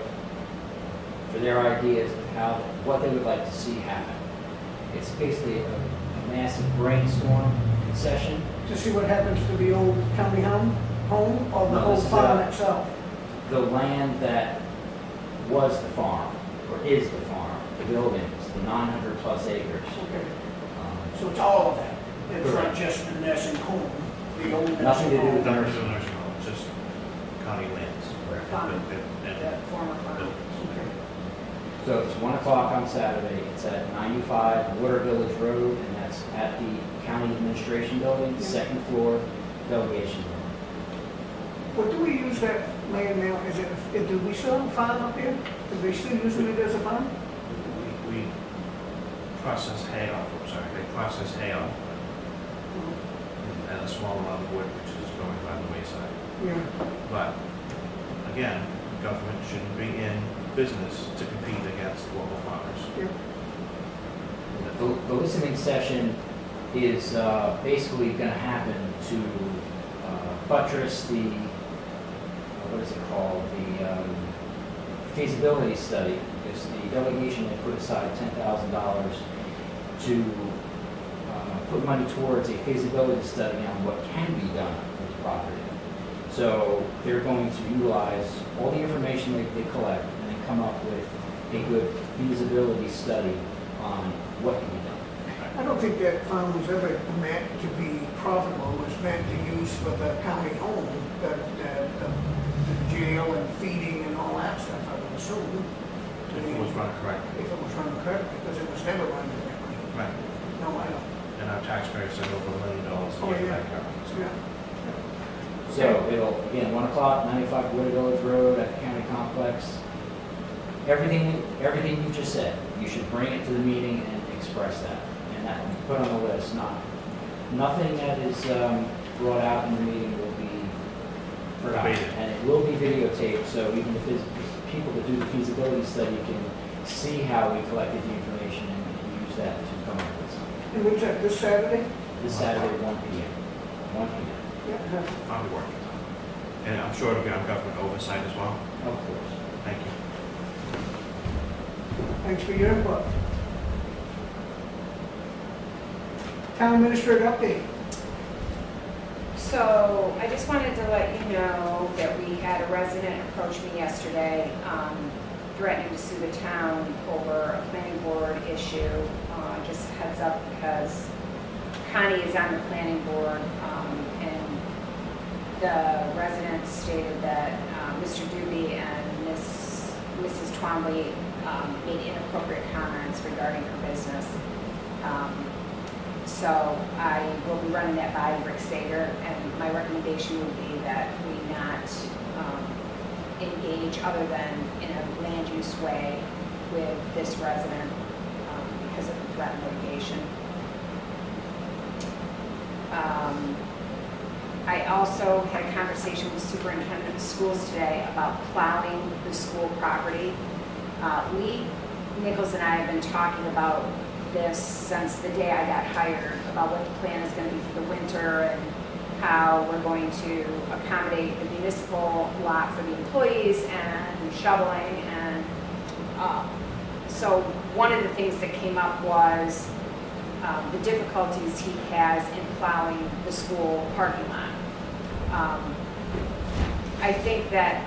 for their ideas of what they would like to see happen. It's basically a massive brainstorm session. To see what happens to the old county home or the No, whole this is farm a- itself? The land that was the farm, or is the farm, the buildings, the 900 plus acres. Okay, Um, so it's all of that. It's not Correct. just the nursing home, the old nursing home. Nothing to do with Numbers of nursing home, it's just county lands. Farm. And The former farm. buildings. Okay. So it's 1 o'clock on Saturday. It's at 95 Water Village Road, and that's at the county administration building, Yeah. second floor, delegation room. What do we use that land now? Do we still have a farm up there? Do they still using it as a farm? We process hay off, they process hay off, and a small amount of wood, which is going by the wayside. Yeah. But, again, government shouldn't be in business to compete against local farmers. Yeah. The listening session is basically going to happen to buttress the, what is it called, the feasibility study. Because the delegation had put aside $10,000 to put money towards a feasibility study on what can be done with the property. So they're going to utilize all the information they collect and then come up with a good feasibility study on what can be done. I don't think that farm was ever meant to be profitable. It was meant to use for the county home, the jail and feeding and all that stuff, I would assume. If it was run correctly. If it was run correctly, because it was never run correctly. Right. No, I don't. And our taxpayers send over $1 million a Oh, year yeah. back government. So Yeah. So it'll, again, 1 o'clock, 95 Wood Village Road at the county complex. Everything you just said, you should bring it to the meeting and express that. And that will be put on the list, nothing that is brought out in the meeting will be forgotten. Debated. And it will be videotaped, so even if it's people that do the feasibility study can see how we collected the information and use that to come up with something. And when's that, this Saturday? This Saturday, 1 p.m. 1 p.m. Yeah. I'll be working on it. And I'm sure it'll be on government oversight as well. Of course. Thank you. Thanks for your input. Town administrator update. So I just wanted to let you know that we had a resident approach me yesterday, threatening to sue the town over a planning board issue. Just a heads up because Connie is on the planning board, and the resident stated that Mr. Doobie and Mrs. Twombley made inappropriate comments regarding her business. So I will be running that by Rick Sager, and my recommendation would be that we not engage other than in a land use way with this resident because of the threat of litigation. I also had a conversation with the superintendent of schools today about plowing the school property. Lee Nichols and I have been talking about this since the day I got hired, about what the plan is going to be for the winter and how we're going to accommodate the municipal lot for the employees and shoveling. And so one of the things that came up was the difficulties he has in plowing the school parking lot. I think that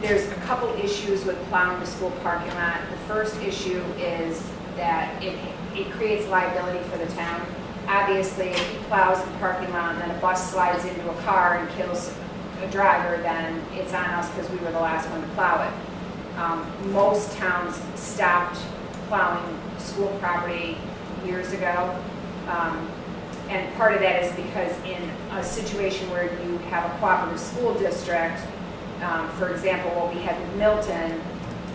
there's a couple issues with plowing the school parking lot. The first issue is that it creates liability for the town. Obviously, if he plows the parking lot and then a bus slides into a car and kills a driver, then it's on us because we were the last one to plow it. Most towns stopped plowing school property years ago. And part of that is because in a situation where you have a cooperative school district, for example, what we had with Milton,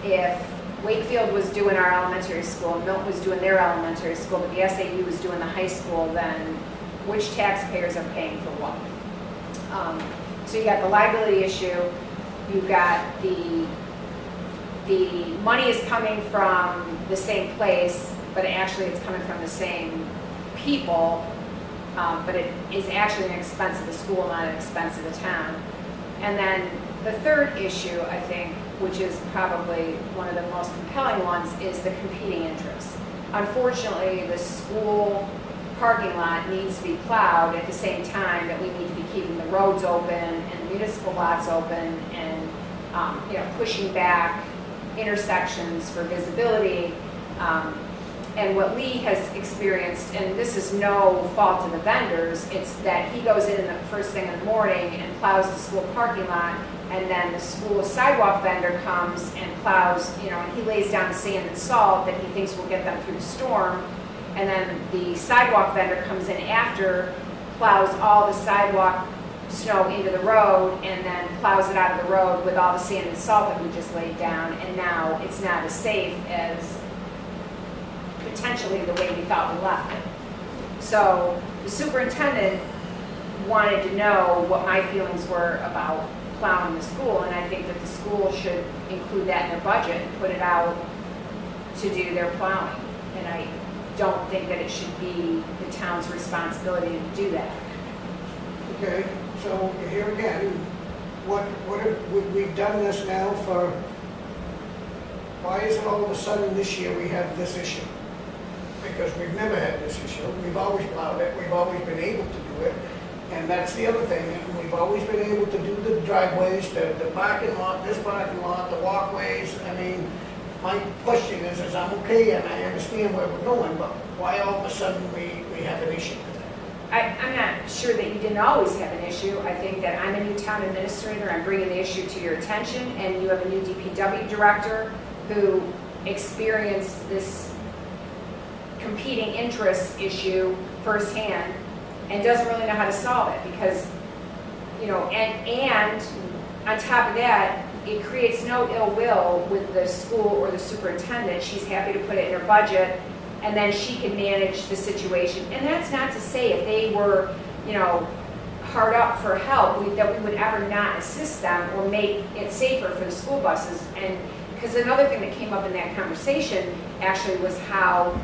if Wakefield was doing our elementary school and Milton was doing their elementary school, but the SAU was doing the high school, then which taxpayers are paying for what? So you got the liability issue, you've got the money is coming from the same place, but actually it's coming from the same people, but it is actually an expense of the school, not an expense of the town. And then the third issue, I think, which is probably one of the most compelling ones, is the competing interests. Unfortunately, the school parking lot needs to be plowed at the same time that we need to be keeping the roads open and the municipal lots open and pushing back intersections for visibility. And what Lee has experienced, and this is no fault of the vendors, it's that he goes in the first thing in the morning and plows the school parking lot, and then the school sidewalk vendor comes and plows, and he lays down sand and salt that he thinks will get them through the storm. And then the sidewalk vendor comes in after, plows all the sidewalk snow into the road, and then plows it out of the road with all the sand and salt that we just laid down, and now it's not as safe as potentially the way we thought we left it. So the superintendent wanted to know what my feelings were about plowing the school, and I think that the school should include that in their budget and put it out to do their plowing. And I don't think that it should be the town's responsibility to do that. Okay, so here again, we've done this now for, why is it all of a sudden this year we have this issue? Because we've never had this issue. We've always plowed it, we've always been able to do it. And that's the other thing, we've always been able to do the driveways, the parking lot, this parking lot, the walkways. I mean, my question is I'm okay and I understand where we're going, but why all of a sudden we have an issue with that? I'm not sure that you didn't always have an issue. I think that I'm a new town administrator, I'm bringing the issue to your attention, and you have a new DPW director who experienced this competing interest issue firsthand and doesn't really know how to solve it because, and on top of that, it creates no ill will with the school or the superintendent. She's happy to put it in her budget, and then she can manage the situation. And that's not to say if they were, hard up for help, that we would ever not assist them or make it safer for the school buses. And because another thing that came up in that conversation actually was how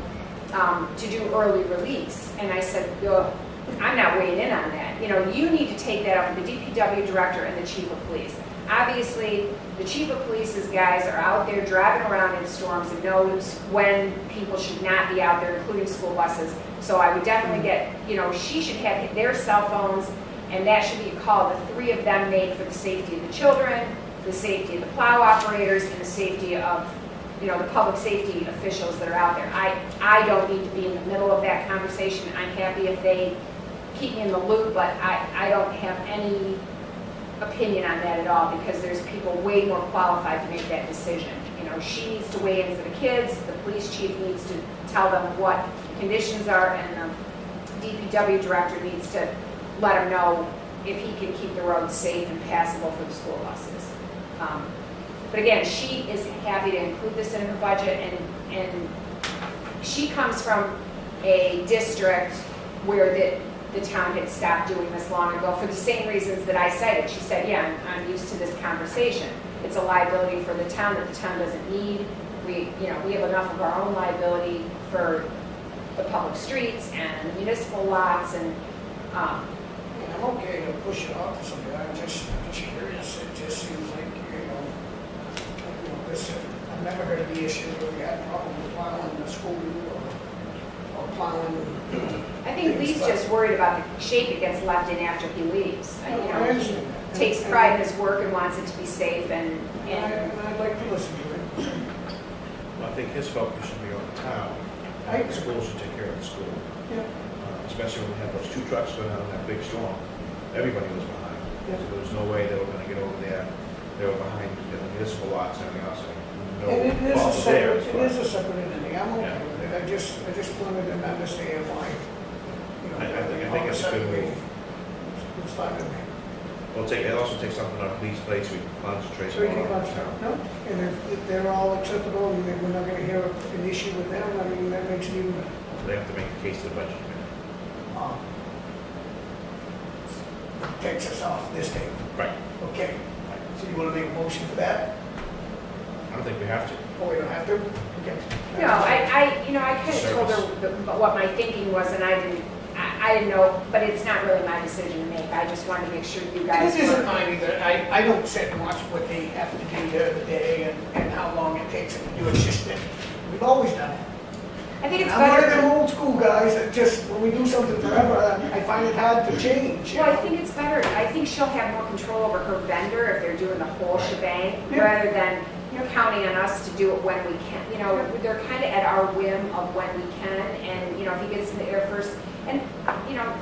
to do early release. And I said, I'm not weighing in on that. You need to take that up with the DPW director and the chief of police. Obviously, the chief of police's guys are out there driving around in storms and knows when people should not be out there, including school buses. So I would definitely get, she should have their cell phones, and that should be a call the three of them make for the safety of the children, the safety of the plow operators, and the safety of, the public safety officials that are out there. I don't need to be in the middle of that conversation. I'm happy if they keep me in the loop, but I don't have any opinion on that at all because there's people way more qualified to make that decision. She needs to weigh in for the kids, the police chief needs to tell them what conditions are, and the DPW director needs to let them know if he can keep the roads safe and passable for the school buses. But again, she is happy to include this in her budget, and she comes from a district where the town had stopped doing this long ago for the same reasons that I cited. She said, yeah, I'm used to this conversation. It's a liability for the town that the town doesn't need. We have enough of our own liability for the public streets and the municipal lots, and I'm okay to push it off to somebody. I'm just curious. It just seems like, I've never heard of the issue where we had a problem with plowing the school or plowing. I think Lee's just worried about the shape it gets left in after he leaves. I understand that. Takes pride in his work and wants it to be safe, and I'd like to listen to it. I think his focus should be on the town. I The school should take care of the school, Yeah. especially when we had those 2 trucks going out on that big storm. Everybody was behind. Yeah. So there was no way they were gonna get over there they were behind in the municipal lots and everything else. And it No is a fault of theirs, separate, it but is a separate entity, I'm okay Yeah. with it, I just wanted to understand why, you know. I think it's a good move. It's fine with me. Well, it also takes something on police plates, we can concentrate So we can more on concentrate, town. no, and if they're all acceptable and we're not gonna hear an issue with them, I mean, that makes it even better. So they have to make the case to the budget committee. Um, Takes us off this table. Right. Okay, so you wanna make a motion for that? I don't think we have to. Or we don't have to? Okay. No, I kind of told her what my thinking was, and I didn't know, but it's not really my decision to make. I just wanted to make sure you guys This isn't were. mine either. I don't sit and watch what they have to do during the day and how long it takes them to do it. It's just that we've always done it. I think it's I'm one of them better. old school guys that just, when we do something forever, I find it hard to change. you Well, I know? think it's better. I think she'll have more control over her vendor if they're doing the whole shebang, Yeah. rather than, counting on us to do it when we can. They're kind of at our whim of when we can, and, if he gets in the air first, and,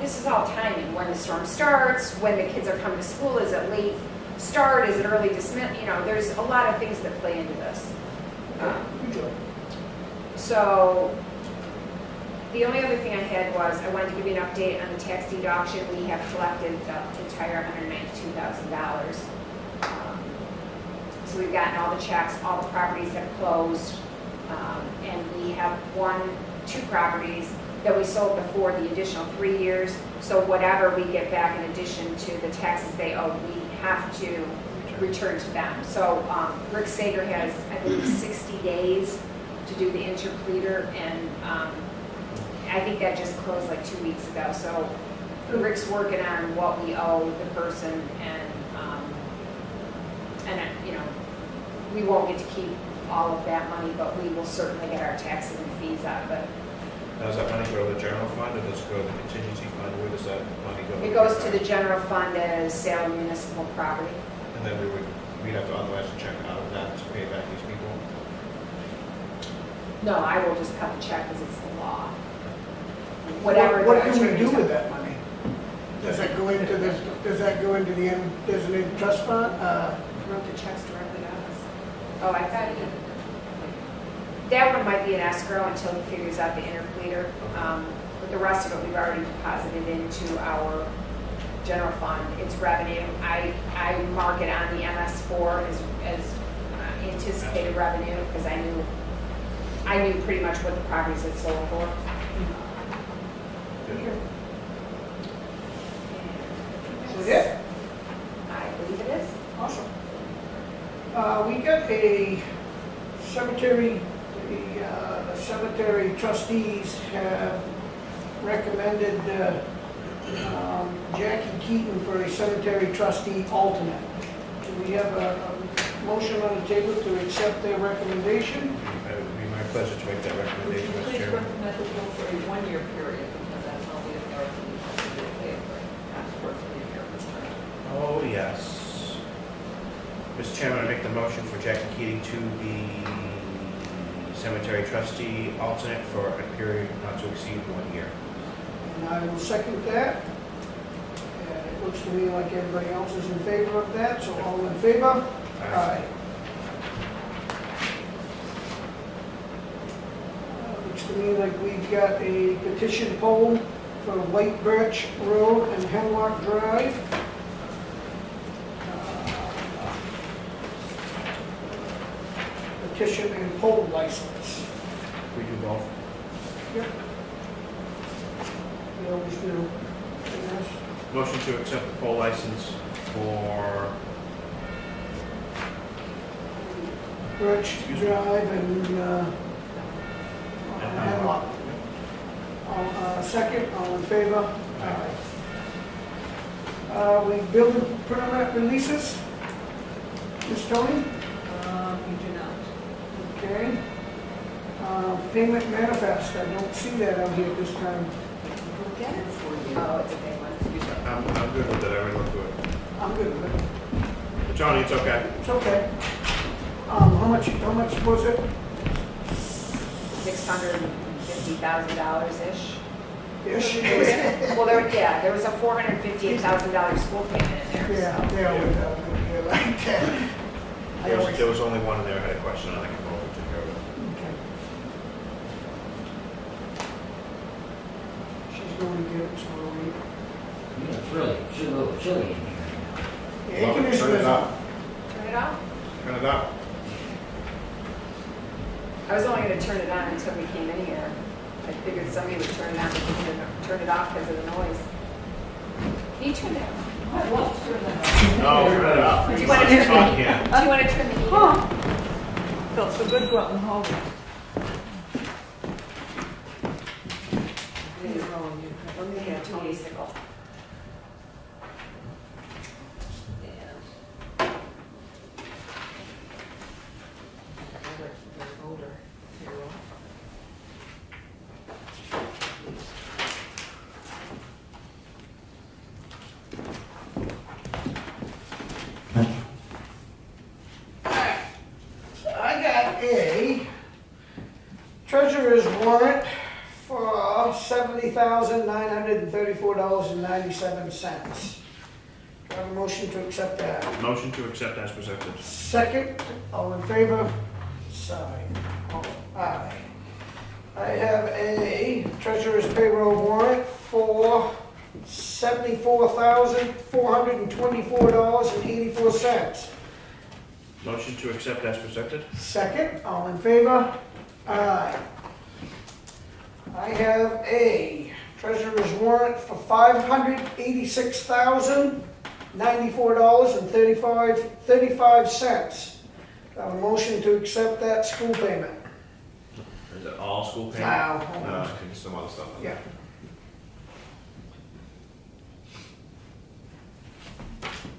this is all timing, when the storm starts, when the kids are coming to school, is it late start, is it early dismiss, there's a lot of things that play into this. Good job. So, the only other thing I had was, I wanted to give you an update on the tax deed auction. We have collected the entire $192,000. So we've gotten all the checks, all the properties have closed, and we have two properties that we sold before the additional 3 years. So whatever we get back in addition to the taxes they owe, we have to return to them. So Rick Sager has, I believe, 60 days to do the interpleader, and I think that just closed like 2 weeks ago. So Rick's working on what we owe the person, and we won't get to keep all of that money, but we will certainly get our taxes and fees out of it. Now, does that money go to the general fund, or does it go to the contingency fund? Where does that money go? It goes to the general fund as sale of municipal property. And then we'd have to authorize a check out of that to pay back these people? No, I will just cut the check because it's the law. Whatever. What the do we attorney do tells- with that money? Does that go into the designated trust fund? Wrote the checks directly to us. Oh, I thought he, that one might be an escrow until he figures out the interpleader. But the rest of it, we've already deposited into our general fund. It's revenue. I mark it on the MS4 as anticipated revenue, because I knew pretty much what the properties had sold for. Good. Is that it? I believe it is. Awesome. We got a cemetery, the cemetery trustees have recommended Jackie Keaton for a cemetery trustee alternate. Do we have a motion on the table to accept their recommendation? It would be my pleasure to make that Would recommendation, you Mr. please Chairman. recommend it go for a one-year period, because that's how the authority is to pay for it, not for a three-year term. Oh, yes. Mr. Chairman, I make the motion for Jackie Keating to be cemetery trustee alternate for a period not to exceed 1 year. And I will second that. And it looks to me like everybody else is in favor of that, so all in favor? Aye. Looks to me like we've got a petition poll for White Birch Road and Hemlock Drive. Petition and poll license. We do both. Yep. We always do. Yes. Motion to accept the poll license for, Birch Drive and Hemlock. Second, all in favor? We building permit releases? Ms. Toni? You do not. Okay. Payment manifest, I don't see that out here this time. We'll get it for you. Oh, it's a big one. I'm good with it, I already looked at it. I'm good with it. But Tony, it's okay. It's okay. How much was it? $650,000-ish. Ish? Well, there was a $458,000 school payment in there. Yeah, like that. There was only one in there I had a question on, I can go over to her. Okay. She's going to get it, so we'll wait. Yeah, it's really, it's a little chilly in here. The air conditioner's on. Turn it off? Turn it up. I was only gonna turn it on until we came in here. I figured somebody would turn it on, turn it off because of the noise. Can you turn it off? I love to turn that No, turn it up. Do you want to It's turn hot the, here. do you want to turn the heat Huh. on? Felt so good go out in the hallway. Let me get Tony's sickle. I got a treasurer's warrant for $70,934.97. Do I have a motion to accept that? Motion to accept as presented. Second, all in favor? Sign. Aye. I have a treasurer's payroll warrant for $74,424.84. Motion to accept as presented. Second, all in favor? Aye. I have a treasurer's warrant for $586,094.35. I have a motion to accept that school payment. Is it all school payment? Now, No, I think some other stuff. yeah.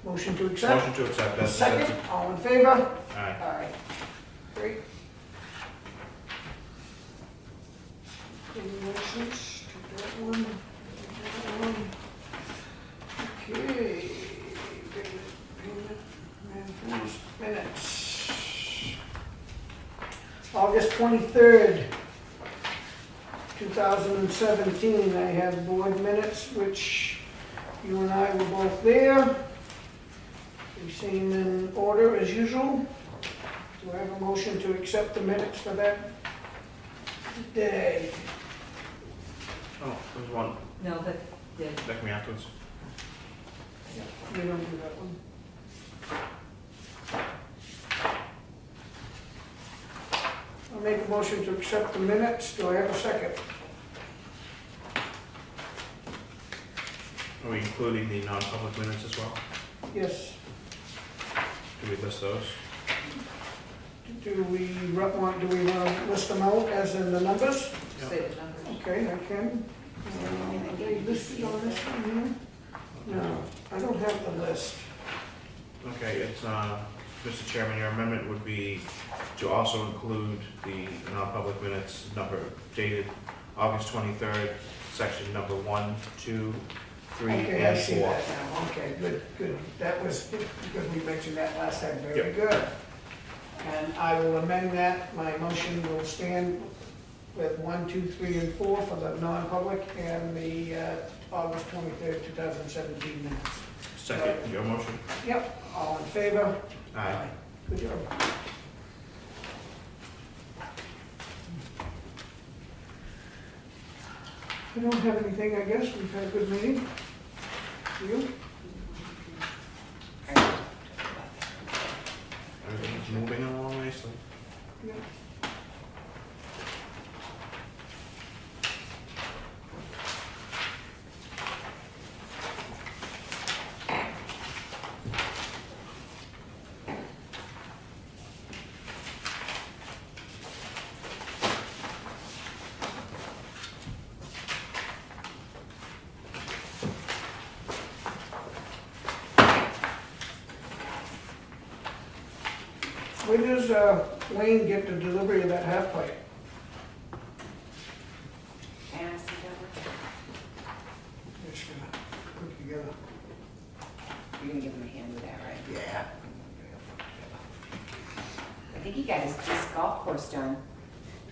Motion to accept? Motion to accept as Second, presented. all in favor? Aye. Aye. Great. Any motions? Take that one. Take that one. Okay. Manifest minutes. August 23rd, 2017. I have board minutes, which you and I were both there. We seem in order as usual. Do I have a motion to accept the minutes for that day? Oh, there's one. No, that did. Back me afterwards. We don't do that one. I'll make a motion to accept the minutes. Do I have a second? Are we including the non-public minutes as well? Yes. Do we list those? Do we want to list them out as in the numbers? Yeah. Say the numbers. Okay, I can. Are they listed on this one here? No, I don't have the list. Okay, it's, Mr. Chairman, your amendment would be to also include the non-public minutes number dated August 23rd, section number 1, 2, 3, Okay, I and see 4. that now. Okay, good, good. That was, because we mentioned that last time. Very Yep. good. And I will amend that. My motion will stand with 1, 2, 3, and 4 for the non-public and the August 23rd, 2017 minutes. Second, your motion? Yep, all in favor? Aye. Good job. I don't have anything, I guess. We've had a good meeting. You? Everything's moving along nicely. Yeah. When does Wayne get the delivery of that half pipe? Ask Just gonna put it together. You're gonna give him a hand with that, right? Yeah. I think he got his disc golf course done.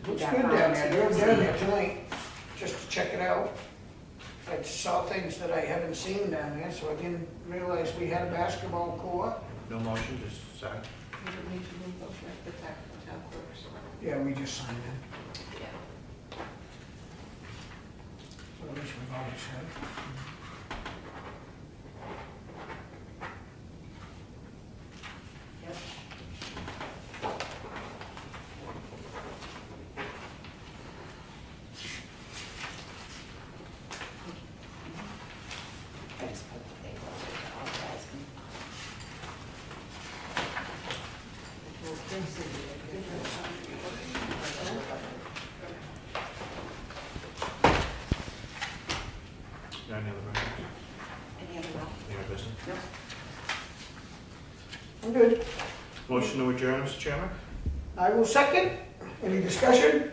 Looks good down there. Drove down there tonight just to check it out. I saw things that I haven't seen down there, so I didn't realize we had a basketball court. No motion, just second. We don't need to move those, right, the town clerks. Yeah, we just signed them, Yeah. so at least we've always had. Yep. I just put the date on it to authorize me. Well, Vince is Any other questions? Any other one? Any other business? No. I'm good. Motion to adjourn, Mr. Chairman? I will second. Any discussion?